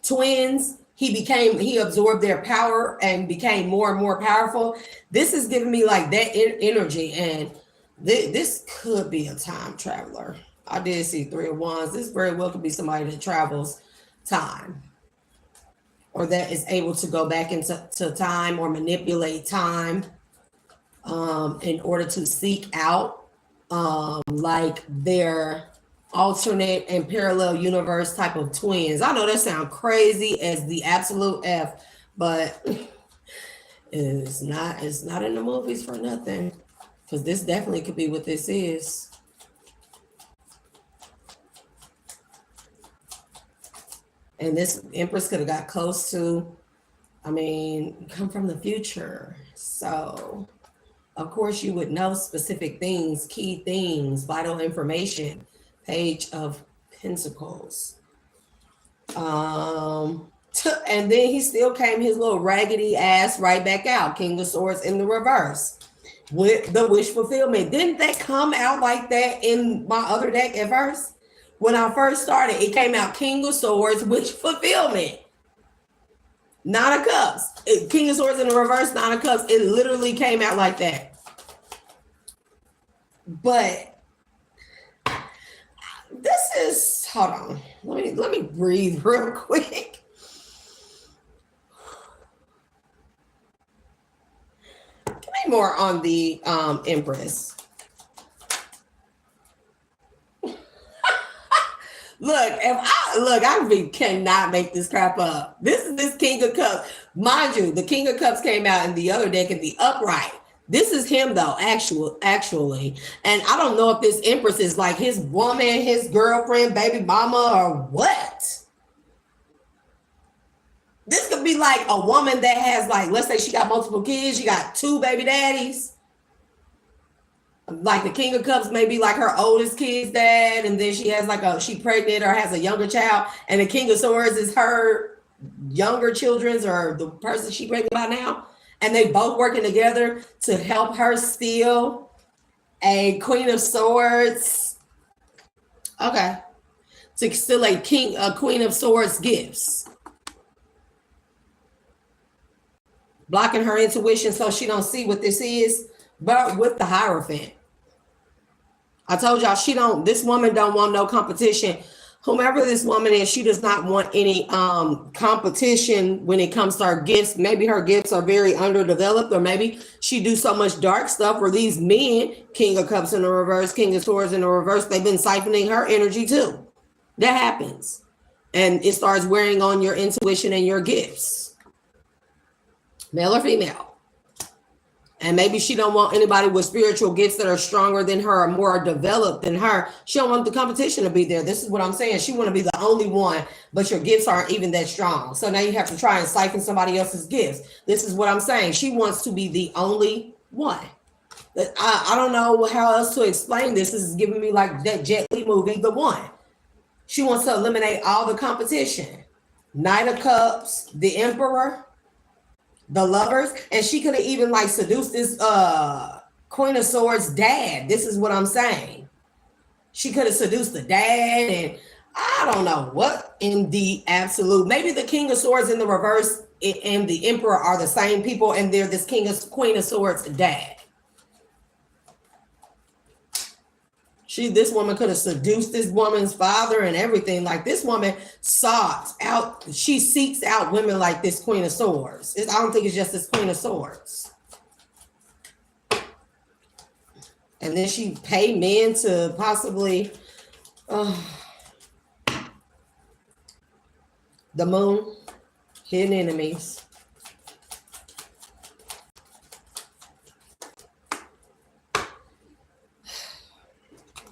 Speaker 1: twins, he absorbed their power and became more and more powerful. This is giving me like that energy, and this could be a time traveler. I did see 3 of Wands. This very well could be somebody that travels time, or that is able to go back into time or manipulate time in order to seek out like their alternate and parallel universe type of twins. I know that sounds crazy as the absolute F, but it's not in the movies for nothing, because this definitely could be what this is. And this Empress could have got close to, come from the future. So of course you would know specific things, key things, vital information. Page of Pentacles. And then he still came his little raggedy ass right back out. King of Swords in the reverse with the wish fulfillment. Didn't that come out like that in my other deck at first? When I first started, it came out King of Swords, wish fulfillment. 9 of Cups. King of Swords in the reverse, 9 of Cups. It literally came out like that. But this is, hold on. Let me breathe real quick. Give me more on the Empress. I cannot make this crap up. This is this King of Cups. Mind you, the King of Cups came out in the other deck in the upright. This is him though, actually. And I don't know if this Empress is like his woman, his girlfriend, baby mama, or what. This could be like a woman that has, like, let's say she got multiple kids. She got 2 baby daddies. Like the King of Cups may be like her oldest kid's dad, and then she has she pregnant or has a younger child, and the King of Swords is her younger children's or the person she pregnant by now, and they both working together to help her steal a Queen of Swords. Okay, to steal a Queen of Swords gifts, blocking her intuition so she don't see what this is. But with the Hierophant, I told y'all this woman don't want no competition. Whomever this woman is, she does not want any competition when it comes to her gifts. Maybe her gifts are very underdeveloped, or maybe she do so much dark stuff where these men, King of Cups in the reverse, King of Swords in the reverse, they've been siphoning her energy too. That happens. And it starts wearing on your intuition and your gifts. Male or female. And maybe she don't want anybody with spiritual gifts that are stronger than her or more developed than her. She don't want the competition to be there. This is what I'm saying. She want to be the only one, but your gifts aren't even that strong. So now you have to try and siphon somebody else's gifts. This is what I'm saying. She wants to be the only one. I don't know how else to explain this. This is giving me like that Jet Li movie, The One. She wants to eliminate all the competition. Knight of Cups, the Emperor, the Lovers, and she could have even like seduced this Queen of Swords dad. This is what I'm saying. She could have seduced the dad, and I don't know what in the absolute. Maybe the King of Swords in the reverse and the Emperor are the same people, and they're this Queen of Swords dad. This woman could have seduced this woman's father and everything. Like, this woman she seeks out women like this Queen of Swords. I don't think it's just this Queen of Swords. And then she paid men to possibly the moon, hidden enemies.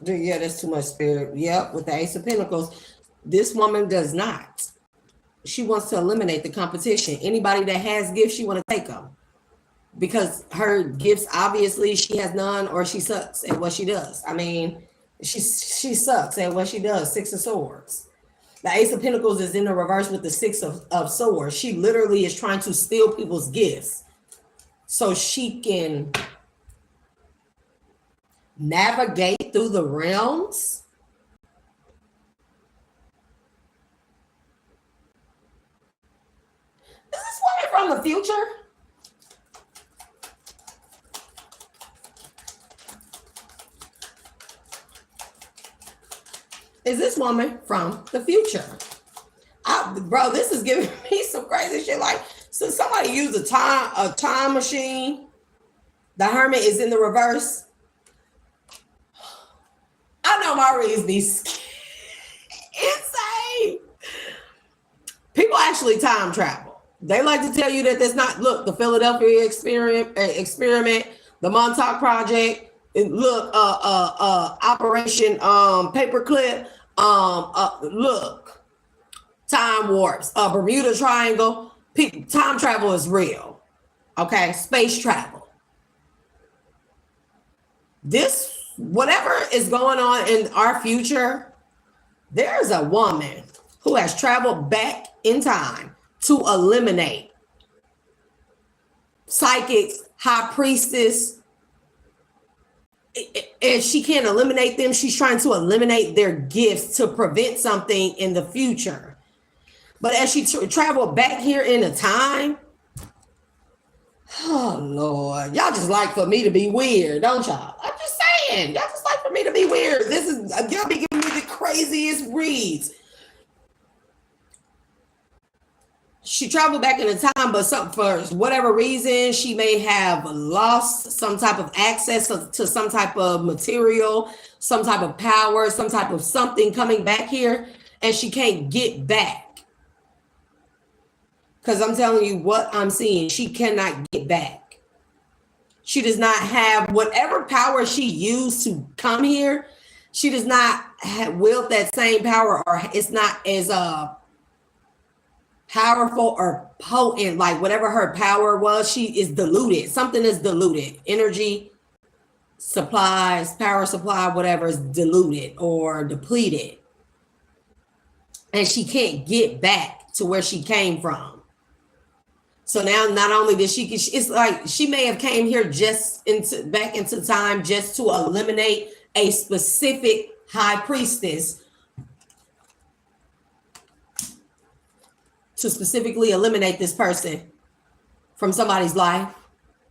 Speaker 1: Yeah, that's too much spirit. Yep, with the Ace of Pentacles. This woman does not. She wants to eliminate the competition. Anybody that has gifts, she want to take them. Because her gifts, obviously, she has none, or she sucks at what she does. I mean, she sucks at what she does. Six of Swords. The Ace of Pentacles is in the reverse with the Six of Swords. She literally is trying to steal people's gifts so she can navigate through the realms. Is this woman from the future? Is this woman from the future? Bro, this is giving me some crazy shit. Like, so somebody used a time machine. The Hermit is in the reverse. I know my reads be insane. People actually time travel. They like to tell you that there's not. Look, the Philadelphia experiment, the Montauk Project. Look, Operation Paperclip. Look, time warps. Bermuda Triangle. Time travel is real. Okay, space travel. This. Whatever is going on in our future, there's a woman who has traveled back in time to eliminate psychics, high priestess. And she can't eliminate them. She's trying to eliminate their gifts to prevent something in the future. But as she traveled back here in a time, oh Lord, y'all just like for me to be weird, don't y'all? I'm just saying, y'all just like for me to be weird. This is, y'all be giving me the craziest reads. She traveled back in a time, but for whatever reason, she may have lost some type of access to some type of material, some type of power, some type of something coming back here, and she can't get back. Because I'm telling you what I'm seeing, she cannot get back. She does not have whatever power she used to come here. She does not wield that same power, or it's not as powerful or potent. Like whatever her power was, she is diluted. Something is diluted. Energy, supplies, power supply, whatever is diluted or depleted. And she can't get back to where she came from. So now, not only did it's like she may have came here back into time just to eliminate a specific high priestess, to specifically eliminate this person from somebody's life,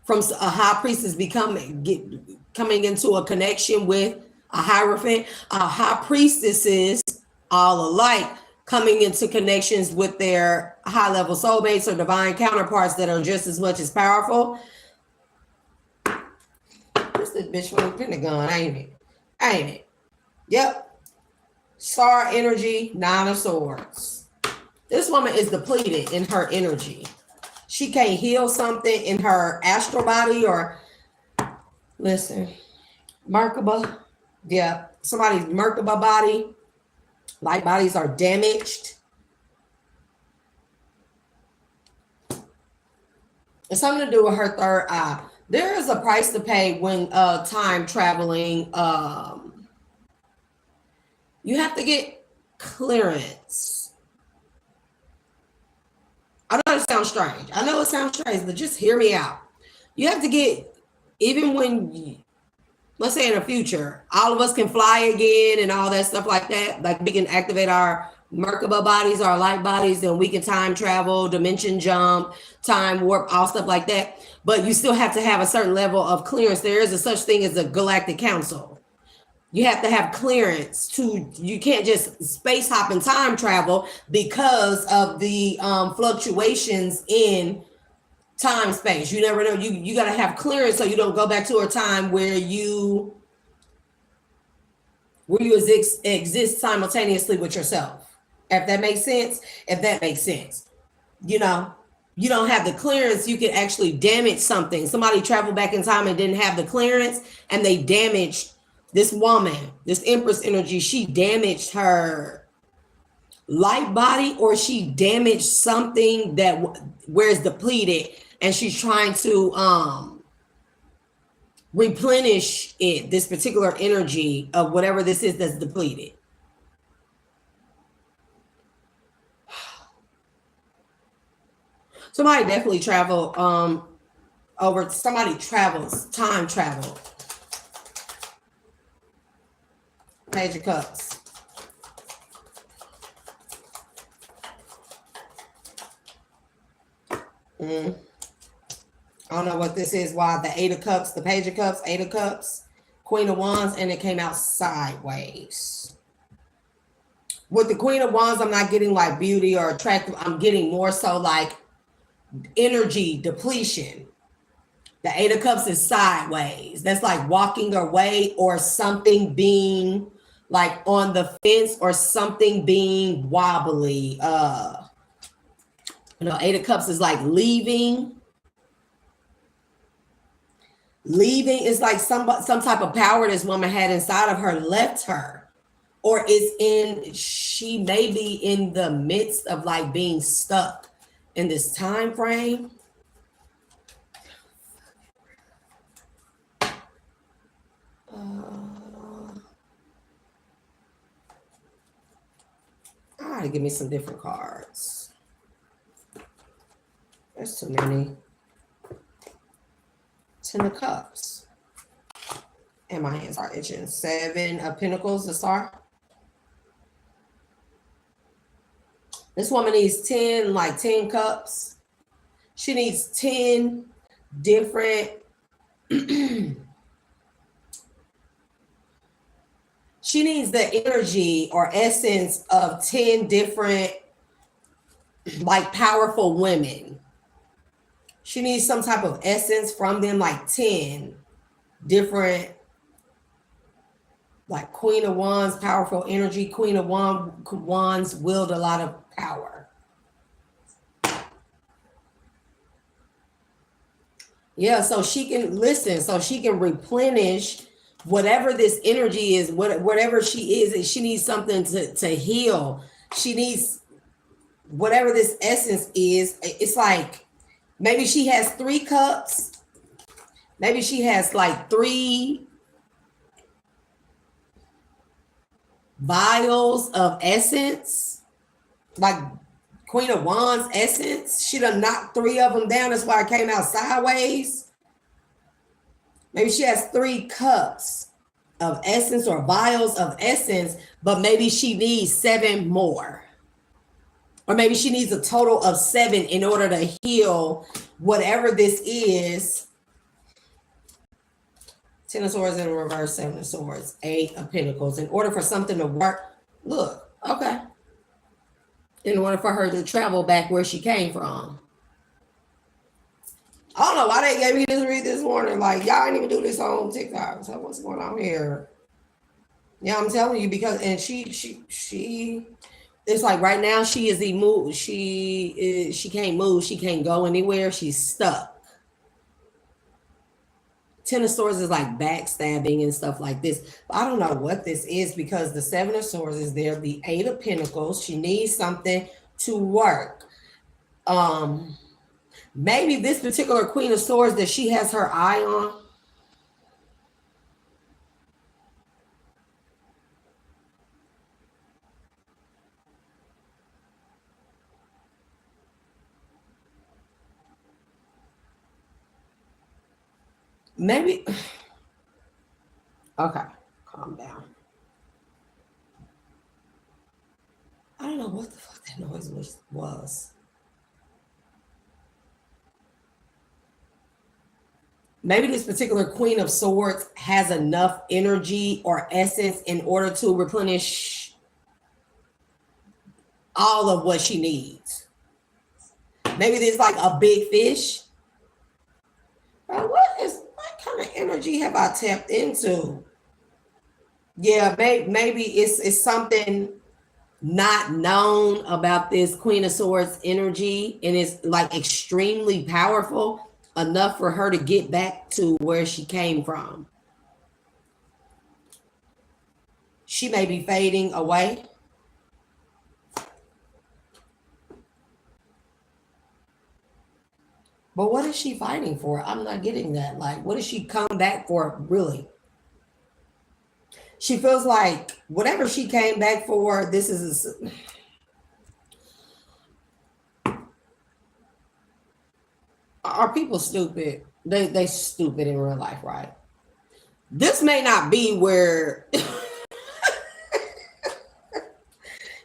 Speaker 1: from a high priestess coming into a connection with a hierophant. High priestesses, all alike, coming into connections with their high-level soulmates or divine counterparts that are just as much as powerful. What's this bitch from the Pentagon, ain't it? Ain't it? Yep. Star energy, Nine of Swords. This woman is depleted in her energy. She can't heal something in her astral body or, listen, Merkaba. Yeah, somebody's Merkaba body. Light bodies are damaged. It's something to do with her third eye. There is a price to pay when time traveling. You have to get clearance. I know it sounds strange. I know it sounds strange, but just hear me out. You have to get, even when let's say in the future, all of us can fly again and all that stuff like that. Like we can activate our Merkaba bodies, our light bodies, and we can time travel, dimension jump, time warp, all stuff like that. But you still have to have a certain level of clearance. There is a such thing as a galactic council. You have to have clearance you can't just space hop and time travel because of the fluctuations in time space. You never know. You got to have clearance so you don't go back to a time where you where you exist simultaneously with yourself. If that makes sense, you know, you don't have the clearance, you can actually damage something. Somebody traveled back in time and didn't have the clearance, and they damaged this woman, this Empress energy. She damaged her light body, or she damaged something that where it's depleted, and she's trying to replenish it, this particular energy of whatever this is that's depleted. Somebody definitely travel over, somebody travels, time travel. Page of Cups. I don't know what this is. Why the Eight of Cups, the Page of Cups, Eight of Cups, Queen of Wands, and it came out sideways. With the Queen of Wands, I'm not getting like beauty or attractive. I'm getting more so like energy depletion. The Eight of Cups is sideways. That's like walking away, or something being like on the fence, or something being wobbly. Eight of Cups is like leaving. Leaving is like some type of power this woman had inside of her left her, or she may be in the midst of like being stuck in this time frame. I gotta give me some different cards. There's too many. Ten of Cups. And my hands are itching. Seven of Pentacles, the Star. This woman needs 10 cups. She needs 10 different she needs the energy or essence of 10 different like powerful women. She needs some type of essence from them, like 10 different, like Queen of Wands, powerful energy. Queen of Wands willed a lot of power. Yeah, so she can listen, so she can replenish whatever this energy is, whatever she is, and she needs something to heal. She needs whatever this essence is. It's like maybe she has 3 cups. Maybe she has like 3 vials of essence, like Queen of Wands essence. She done knocked 3 of them down. That's why it came out sideways. Maybe she has 3 cups of essence or vials of essence, but maybe she needs 7 more. Or maybe she needs a total of 7 in order to heal whatever this is. 10 of Swords in reverse, 7 of Swords, 8 of Pentacles. In order for something to work, look, okay. In order for her to travel back where she came from. I don't know why they gave me this read this morning. Like, y'all ain't even do this on TikTok. So what's going on here? Yeah, I'm telling you, because, and she it's like right now she is immovable. She can't move. She can't go anywhere. She's stuck. 10 of Swords is like backstabbing and stuff like this. I don't know what this is, because the 7 of Swords is there. The 8 of Pentacles. She needs something to work. Maybe this particular Queen of Swords that she has her eye on. Maybe. Okay, calm down. I don't know what the fuck that noise was. Maybe this particular Queen of Swords has enough energy or essence in order to replenish all of what she needs. Maybe there's like a big fish. Bro, what kind of energy have I tapped into? Yeah, maybe it's something not known about this Queen of Swords energy, and it's like extremely powerful enough for her to get back to where she came from. She may be fading away. But what is she fighting for? I'm not getting that. Like, what does she come back for, really? She feels like whatever she came back for, this is are people stupid? They stupid in real life, right? This may not be where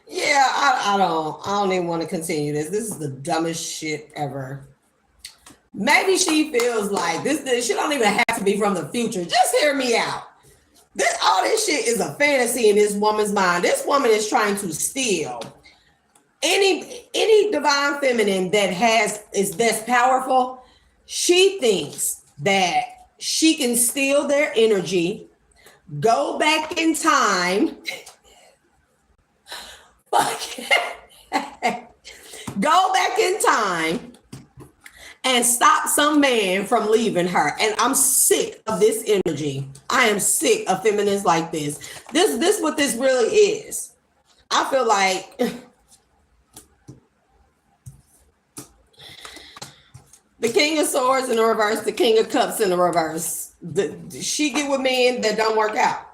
Speaker 1: yeah, I don't even want to continue this. This is the dumbest shit ever. Maybe she feels like this she don't even have to be from the future. Just hear me out. All this shit is a fantasy in this woman's mind. This woman is trying to steal any divine feminine that's powerful. She thinks that she can steal their energy, go back in time, go back in time and stop some man from leaving her. And I'm sick of this energy. I am sick of feminists like this. This what this really is. I feel like the King of Swords in the reverse, the King of Cups in the reverse. She get with men that don't work out.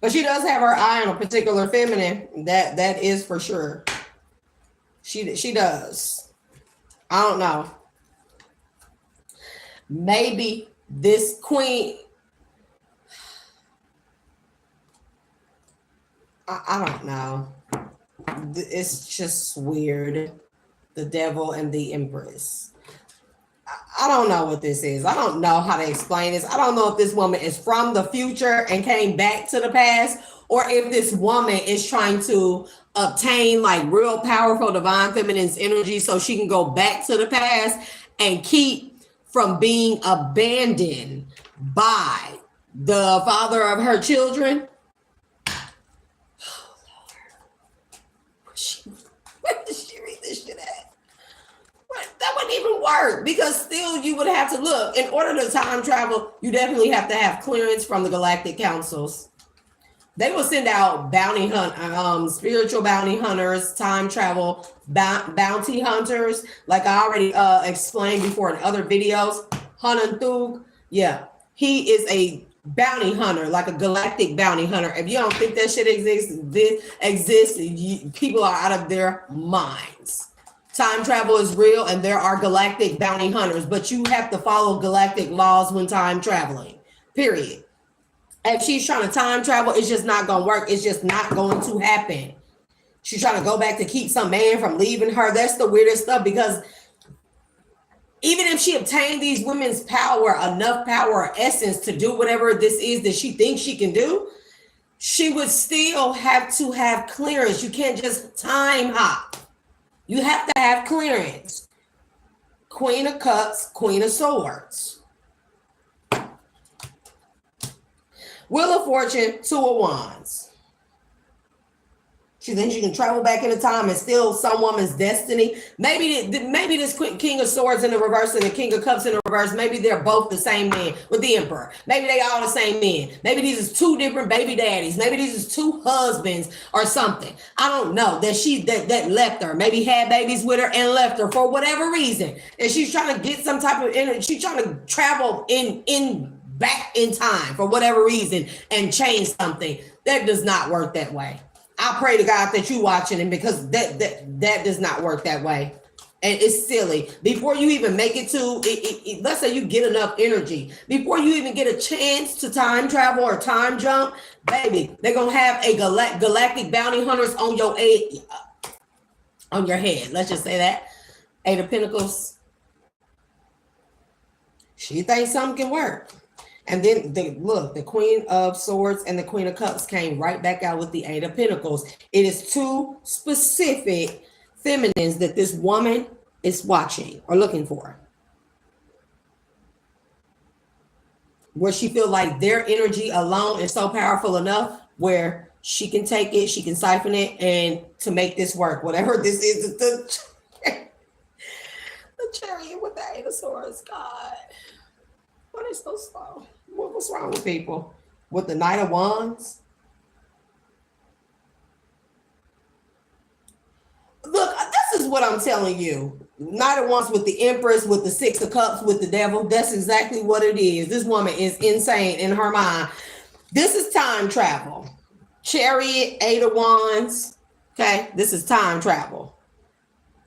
Speaker 1: But she does have her eye on a particular feminine. That is for sure. She does. I don't know. Maybe this queen. I don't know. It's just weird. The devil and the empress. I don't know what this is. I don't know how to explain this. I don't know if this woman is from the future and came back to the past, or if this woman is trying to obtain like real powerful divine feminine's energy so she can go back to the past and keep from being abandoned by the father of her children. Oh, Lord. Where did she read this shit at? That wouldn't even work, because still you would have to look. In order to time travel, you definitely have to have clearance from the galactic councils. They will send out bounty spiritual bounty hunters, time travel bounty hunters, like I already explained before in other videos. Hananthug, yeah, he is a bounty hunter, like a galactic bounty hunter. If you don't think that shit exists, people are out of their minds. Time travel is real, and there are galactic bounty hunters, but you have to follow galactic laws when time traveling, period. If she's trying to time travel, it's just not going to work. It's just not going to happen. She's trying to go back to keep some man from leaving her. That's the weirdest stuff, because even if she obtained these women's power, enough power or essence to do whatever this is that she thinks she can do, she would still have to have clearance. You can't just time hop. You have to have clearance. Queen of Cups, Queen of Swords. Wheel of Fortune, Two of Wands. She thinks she can travel back into time and steal some woman's destiny. Maybe this King of Swords in the reverse and the King of Cups in the reverse, maybe they're both the same man with the Emperor. Maybe they all the same men. Maybe these is two different baby daddies. Maybe these is two husbands or something. I don't know. That left her. Maybe had babies with her and left her for whatever reason. And she's trying to get some type of energy. She's trying to travel back in time for whatever reason and change something. That does not work that way. I pray to God that you watching it, because that does not work that way. And it's silly. Before you even make it to, let's say you get enough energy, before you even get a chance to time travel or time jump, baby, they're going to have a galactic bounty hunters on your head. Let's just say that. Eight of Pentacles. She thinks something can work. And then the Queen of Swords and the Queen of Cups came right back out with the Eight of Pentacles. It is two specific feminines that this woman is watching or looking for. where she feel like their energy alone is so powerful enough where she can take it, she can siphon it, and to make this work, whatever this is, the chariot with the Eight of Swords. God, why are they so slow? What's wrong with people? With the Knight of Wands. Look, this is what I'm telling you. Knight of Wands with the Empress, with the Six of Cups, with the Devil. That's exactly what it is. This woman is insane in her mind. This is time travel. Chariot, Eight of Wands. Okay, this is time travel.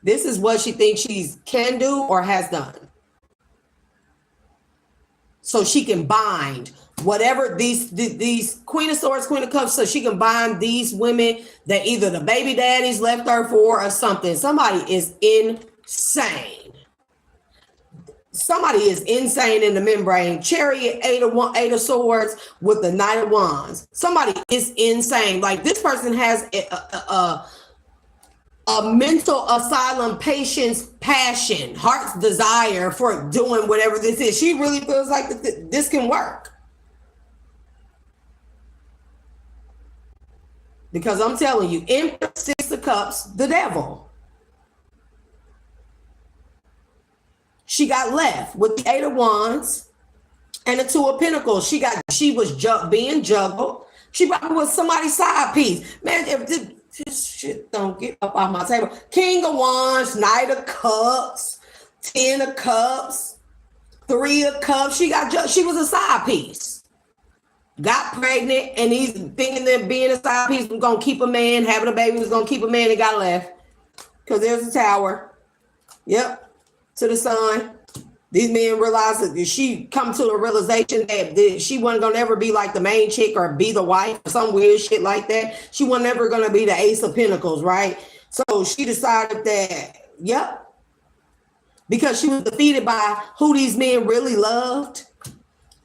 Speaker 1: This is what she thinks she can do or has done. So she can bind whatever these Queen of Swords, Queen of Cups, so she can bind these women that either the baby daddies left her for or something. Somebody is insane. Somebody is insane in the membrane. Chariot, Eight of Swords with the Knight of Wands. Somebody is insane. Like this person has a mental asylum, patience, passion, heart's desire for doing whatever this is. She really feels like this can work. Because I'm telling you, Emperor, Six of Cups, the Devil. She got left with the Eight of Wands and the Two of Pentacles. She was being juggled. She probably was somebody's side piece. Man, if this shit don't get up off my table. King of Wands, Knight of Cups, 10 of Cups, 3 of Cups. She was a side piece. Got pregnant, and he's thinking that being a side piece was gonna keep a man, having a baby was gonna keep a man, and got left. Because there's a tower. Yep. To the sun. These men realized that she come to a realization that she wasn't gonna ever be like the main chick or be the wife or some weird shit like that. She wasn't ever gonna be the Ace of Pentacles, right? So she decided that, yep, because she was defeated by who these men really loved.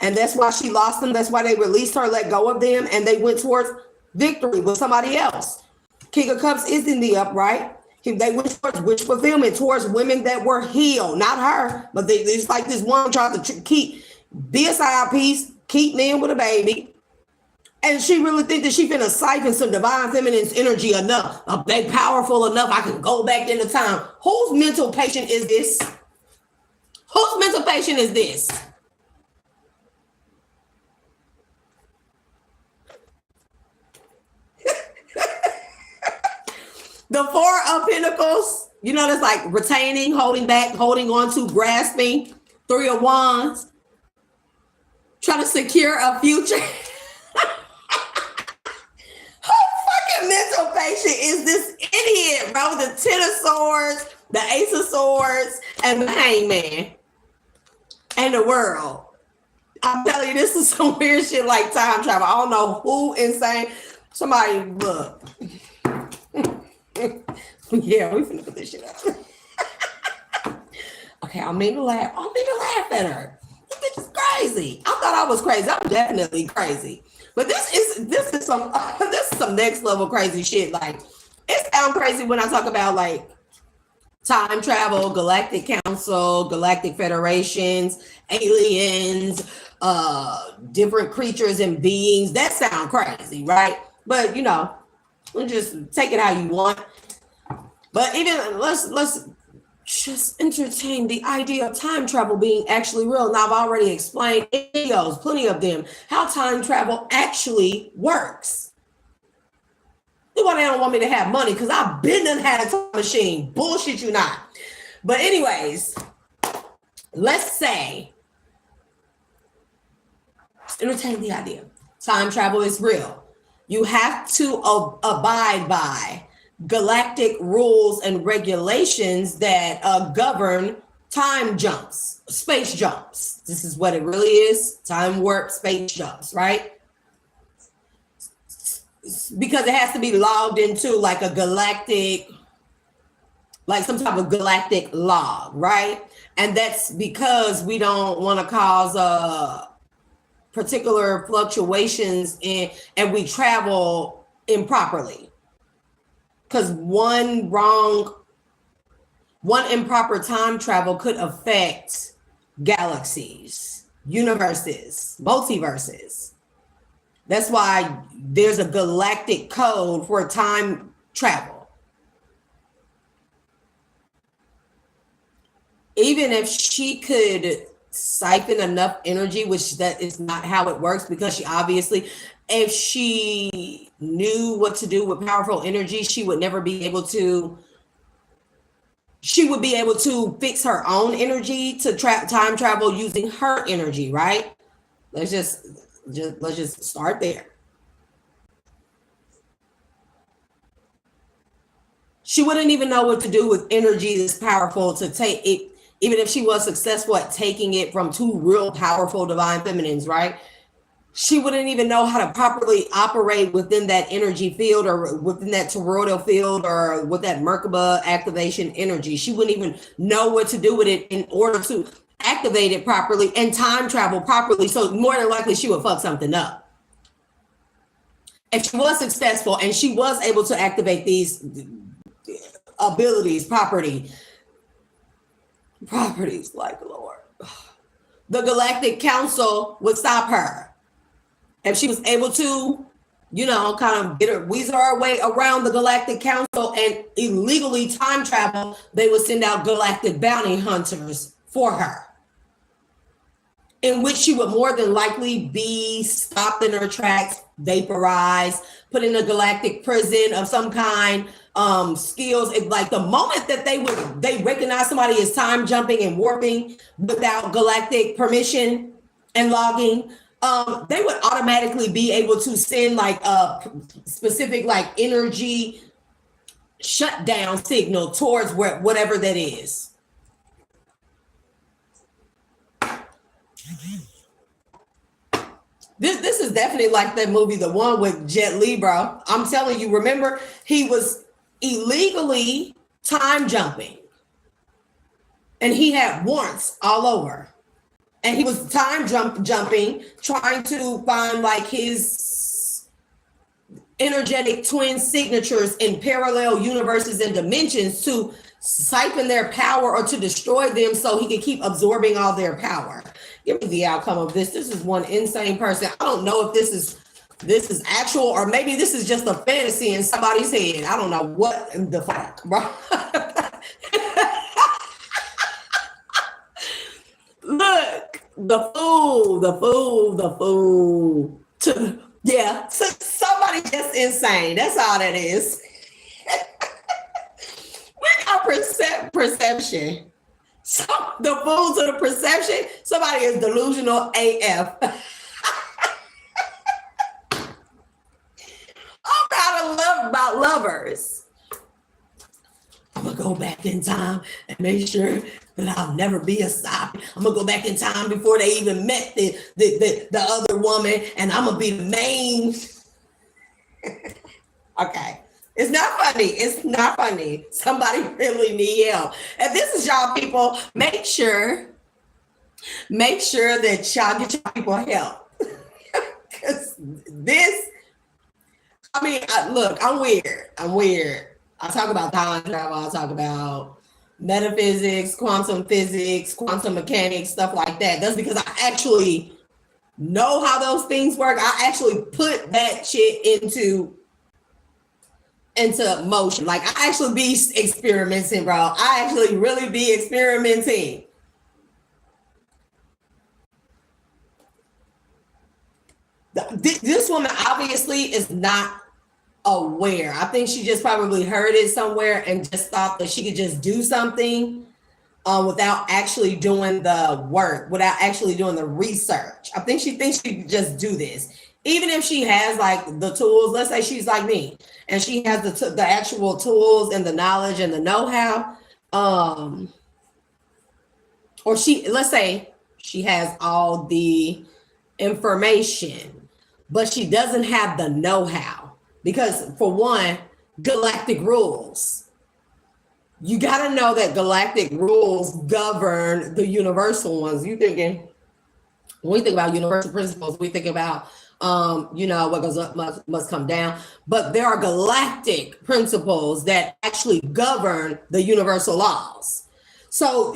Speaker 1: And that's why she lost them. That's why they released her, let go of them, and they went towards victory with somebody else. King of Cups is in the upright. They went towards wish fulfillment, towards women that were healed, not her, but it's like this one tried to be a side piece, keep men with a baby. And she really think that she finna siphon some divine feminine's energy enough, they powerful enough, I can go back into time. Whose mental patient is this? Whose mental patient is this? The Four of Pentacles, you know, that's like retaining, holding back, holding on to, grasping. 3 of Wands, trying to secure a future. Who fucking mental patient is this idiot, bro? The 10 of Swords, the Ace of Swords, and the Hangman. And the World. I'm telling you, this is some weird shit like time travel. I don't know who insane. Somebody, look. Yeah, we finna put this shit up. Okay, I mean to laugh. I mean to laugh at her. This bitch is crazy. I thought I was crazy. I'm definitely crazy. But this is some next level crazy shit. Like, it sounds crazy when I talk about like time travel, galactic council, galactic federations, aliens, different creatures and beings. That sound crazy, right? But you know, we'll just take it how you want. But even let's just entertain the idea of time travel being actually real. Now, I've already explained in videos, plenty of them, how time travel actually works. That's why they don't want me to have money, because I've been and had a time machine. Bullshit you not. But anyways, let's say, entertain the idea. Time travel is real. You have to abide by galactic rules and regulations that govern time jumps, space jumps. This is what it really is. Time warp, space jumps, right? Because it has to be logged into like a galactic, like some type of galactic log, right? And that's because we don't want to cause particular fluctuations and we travel improperly. Because one improper time travel could affect galaxies. universes, multiverses. That's why there's a galactic code for time travel. Even if she could siphon enough energy, which that is not how it works, because she obviously, if she knew what to do with powerful energy, she would never be able to, she would be able to fix her own energy to time travel using her energy, right? Let's just start there. She wouldn't even know what to do with energy that's powerful to take it, even if she was successful at taking it from two real powerful divine feminines, right? She wouldn't even know how to properly operate within that energy field or within that toroidal field or with that Merkaba activation energy. She wouldn't even know what to do with it in order to activate it properly and time travel properly. So more than likely she would fuck something up. If she was successful and she was able to activate these abilities, properties like Lord, the Galactic Council would stop her. If she was able to, you know, kind of weasel her way around the Galactic Council and illegally time travel, they would send out galactic bounty hunters for her, in which she would more than likely be stopped in her tracks, vaporized, put in a galactic prison of some kind. Skills, like the moment that they recognize somebody as time jumping and warping without galactic permission and logging, they would automatically be able to send like a specific like energy shutdown signal towards whatever that is. This is definitely like that movie, the one with Jet Li, bro. I'm telling you, remember, he was illegally time jumping and he had warrants all over. And he was time jumping, trying to find like his energetic twin signatures in parallel universes and dimensions to siphon their power or to destroy them so he could keep absorbing all their power. Give me the outcome of this. This is one insane person. I don't know if this is actual or maybe this is just a fantasy in somebody's head. I don't know what the fuck, bro. Look, the fool. Yeah, somebody just insane. That's all that is. We got perception. So the fool to the perception, somebody is delusional AF. About lovers. I'm gonna go back in time and make sure that I'll never be a side. I'm gonna go back in time before they even met the other woman, and I'm gonna be the main. Okay, it's not funny. It's not funny. Somebody really need help. And this is y'all people. Make sure that y'all get your people help. Because this. I mean, look, I'm weird. I talk about time travel. I talk about metaphysics, quantum physics, quantum mechanics, stuff like that. That's because I actually know how those things work. I actually put that shit into motion. Like I actually be experimenting, bro. I actually really be experimenting. This woman obviously is not aware. I think she just probably heard it somewhere and just thought that she could just do something without actually doing the work, without actually doing the research. I think she thinks she could just do this. Even if she has like the tools, let's say she's like me and she has the actual tools and the knowledge and the know-how, or let's say she has all the information, but she doesn't have the know-how. Because for one, galactic rules. You got to know that galactic rules govern the universal ones. When we think about universal principles, we think about, what goes up must come down. But there are galactic principles that actually govern the universal laws. So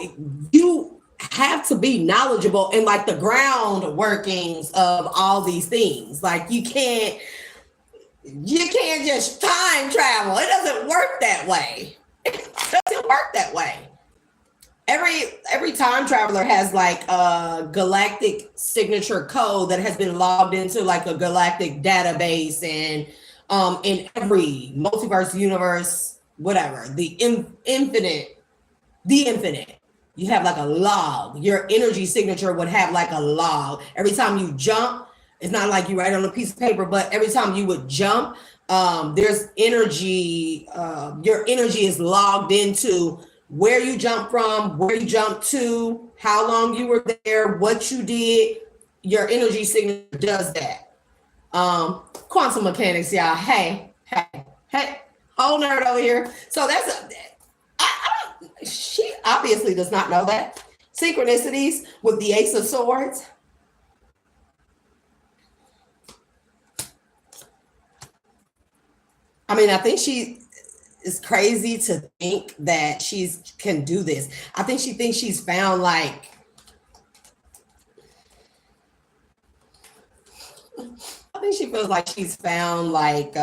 Speaker 1: have to be knowledgeable in like the ground workings of all these things. Like you can't just time travel. It doesn't work that way. It doesn't work that way. Every time traveler has like a galactic signature code that has been logged into like a galactic database, and in every multiverse, universe, whatever, the infinite, you have like a log. Your energy signature would have like a log. Every time you jump, it's not like you write on a piece of paper, but every time you would jump, there's energy. Your energy is logged into where you jump from, where you jump to, how long you were there, what you did. Your energy signature does that. Quantum mechanics, y'all. Hey, whole nerd over here. So she obviously does not know that. Synchronicities with the Ace of Swords. I mean, I think she is crazy to think that she can do this. I think she thinks she's found like, I think she feels like she's found like,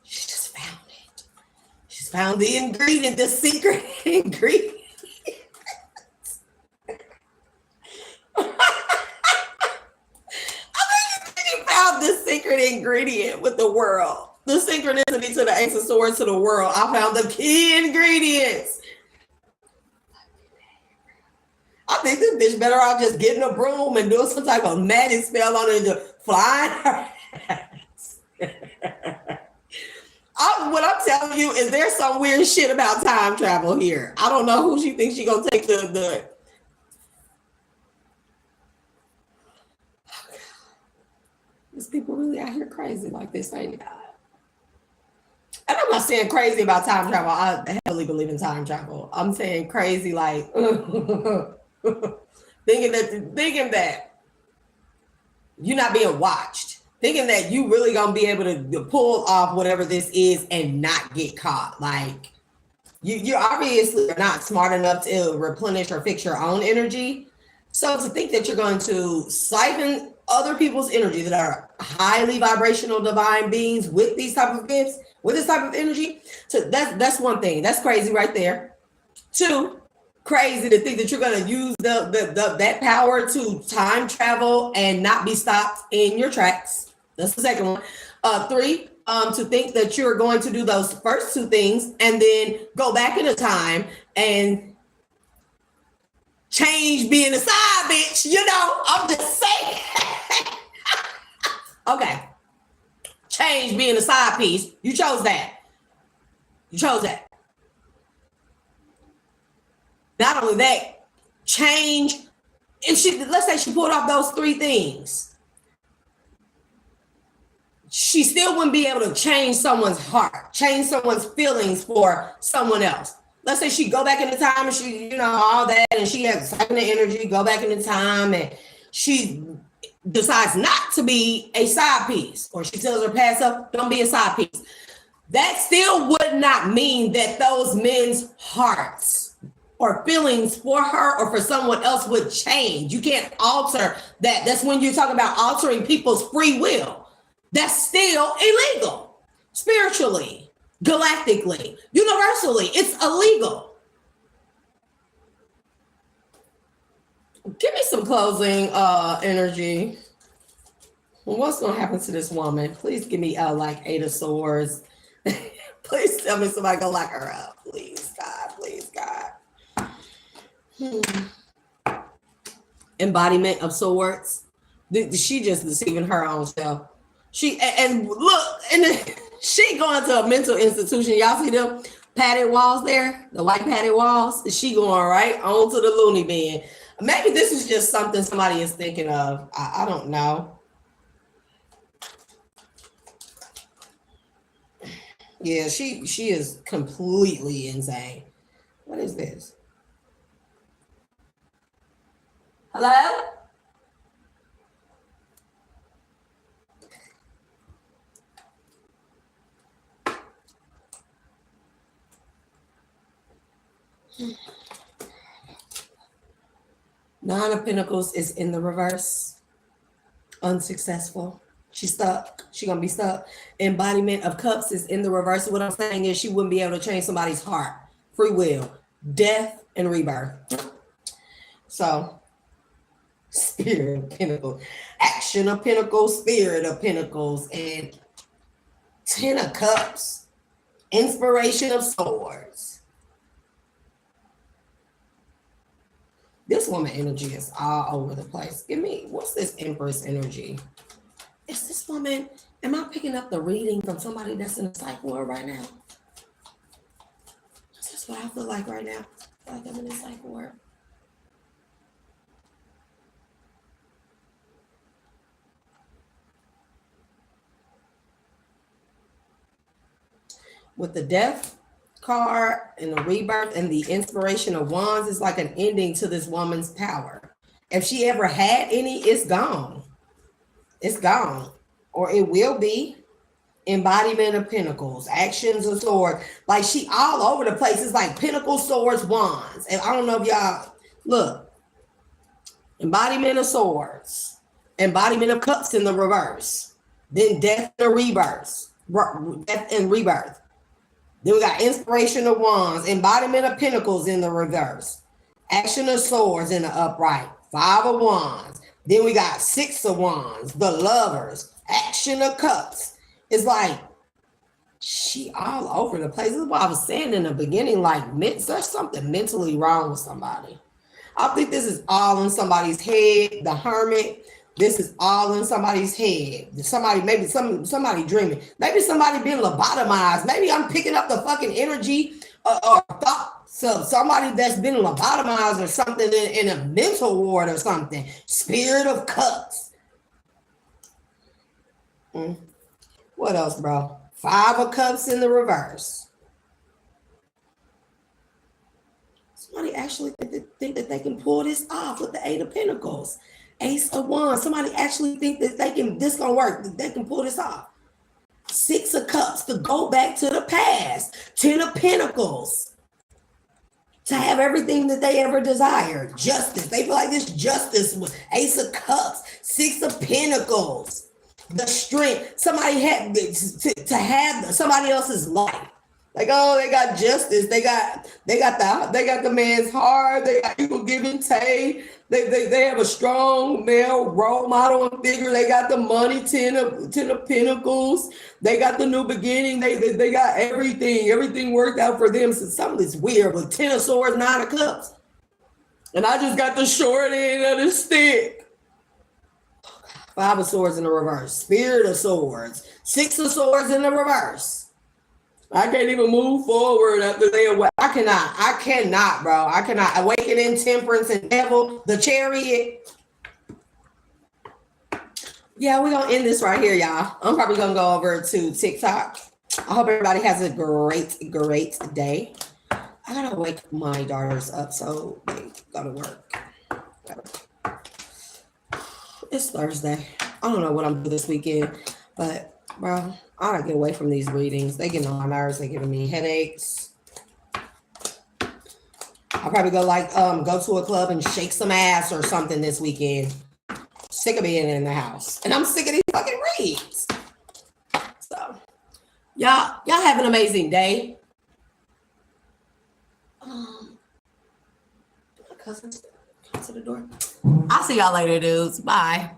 Speaker 1: she just found it. She's found the ingredient, the secret ingredient. The secret ingredient with the world, the synchronicity to the Ace of Swords to the world. I found the key ingredients. I think this bitch better off just getting a broom and doing some type of magic spell on it and flying her ass. What I'm telling you is there's some weird shit about time travel here. I don't know who she thinks she gonna take the These people really out here crazy like this, ain't it? And I'm not saying crazy about time travel. I heavily believe in time travel. I'm saying crazy like thinking that you're not being watched, thinking that you really gonna be able to pull off whatever this is and not get caught. Like you obviously are not smart enough to replenish or fix your own energy. So to think that you're going to siphon other people's energy that are highly vibrational divine beings with these type of gifts, with this type of energy, so that's one thing. That's crazy right there. Two, crazy to think that you're going to use that power to time travel and not be stopped in your tracks. That's the second one. Three, to think that you're going to do those first two things and then go back in a time and change being a side bitch, I'm just saying. Okay. Change being a side piece. You chose that. Not only that, change. If let's say she pulled off those three things, she still wouldn't be able to change someone's heart, change someone's feelings for someone else. Let's say she go back in the time and she, all that, and she has second energy, go back in the time, and she decides not to be a side piece, or she tells her past self, don't be a side piece. That still would not mean that those men's hearts or feelings for her or for someone else would change. You can't alter that. That's when you're talking about altering people's free will. That's still illegal, spiritually. Galactically, universally, it's illegal. Give me some closing energy. What's going to happen to this woman? Please give me like 8 of Swords. Please tell me somebody gonna lock her up. Please, God. Embodiment of Swords. She just deceiving her own self. And look, and she going to a mental institution. Y'all see them padded walls there? The white padded walls? She going right on to the loony bin. Maybe this is just something somebody is thinking of. I don't know. Yeah, she is completely insane. What is this? Hello? Nine of Pentacles is in the reverse. Unsuccessful. She's stuck. She's going to be stuck. Embodiment of Cups is in the reverse. What I'm saying is she wouldn't be able to change somebody's heart. Free will. Death and rebirth. So, Spirit of Pentacles. Action of Pentacles. Spirit of Pentacles. And Ten of Cups. Inspiration of Swords. This woman energy is all over the place. Give me, what's this Empress energy? Is this woman, am I picking up the reading from somebody that's in the psych ward right now? Is this what I feel like right now? I feel like I'm in the psych ward. With the Death card and the rebirth and the Inspiration of Wands, is like an ending to this woman's power. If she ever had any, it's gone. It's gone. Or it will be. Embodiment of Pentacles, Actions of Swords. Like she all over the place. It's like Pentacles, Swords, Wands. And I don't know if y'all look. Embodiment of Swords. Embodiment of Cups in the reverse. Then Death and Rebirth. Death and Rebirth. Then we got Inspiration of Wands, Embodiment of Pentacles in the reverse, Action of Swords in the upright, Five of Wands. Then we got Six of Wands, the Lovers, Action of Cups. It's like she all over the place. This is what I was saying in the beginning, like there's something mentally wrong with somebody. I think this is all in somebody's head. The Hermit. This is all in somebody's head. Somebody, maybe somebody dreaming. Maybe somebody being lobotomized. Maybe I'm picking up the fucking energy or thoughts of somebody that's been lobotomized or something in a mental ward or something. Spirit of Cups. What else, bro? Five of Cups in the reverse. Somebody actually think that they can pull this off with the Eight of Pentacles. Ace of Wands. Somebody actually think that this gonna work. That they can pull this off. Six of Cups to go back to the past. Ten of Pentacles to have everything that they ever desired. Justice. They feel like this justice was Ace of Cups. Six of Pentacles. The strength. Somebody had to have somebody else's life. Like, oh, they got justice. They got the man's heart. They got equal give and take. They have a strong male role model and figure. They got the money, ten of Pentacles. They got the new beginning. They got everything. Everything worked out for them. So something's weird. But Ten of Swords, Nine of Cups. And I just got the short end of the stick. Five of Swords in the reverse. Spirit of Swords. Six of Swords in the reverse. I can't even move forward after they away. I cannot, bro. I cannot. Awakening, Temperance, and Devil, the Chariot. Yeah, we're going to end this right here, y'all. I'm probably going to go over to TikTok. I hope everybody has a great day. I got to wake my daughters up so they go to work. It's Thursday. I don't know what I'm doing this weekend, but, bro, I gotta get away from these readings. They get on my nerves. They're giving me headaches. I'll probably go to a club and shake some ass or something this weekend. Sick of being in the house. And I'm sick of these fucking reads. So, y'all have an amazing day. My cousin's come to the door. I'll see y'all later, dudes. Bye.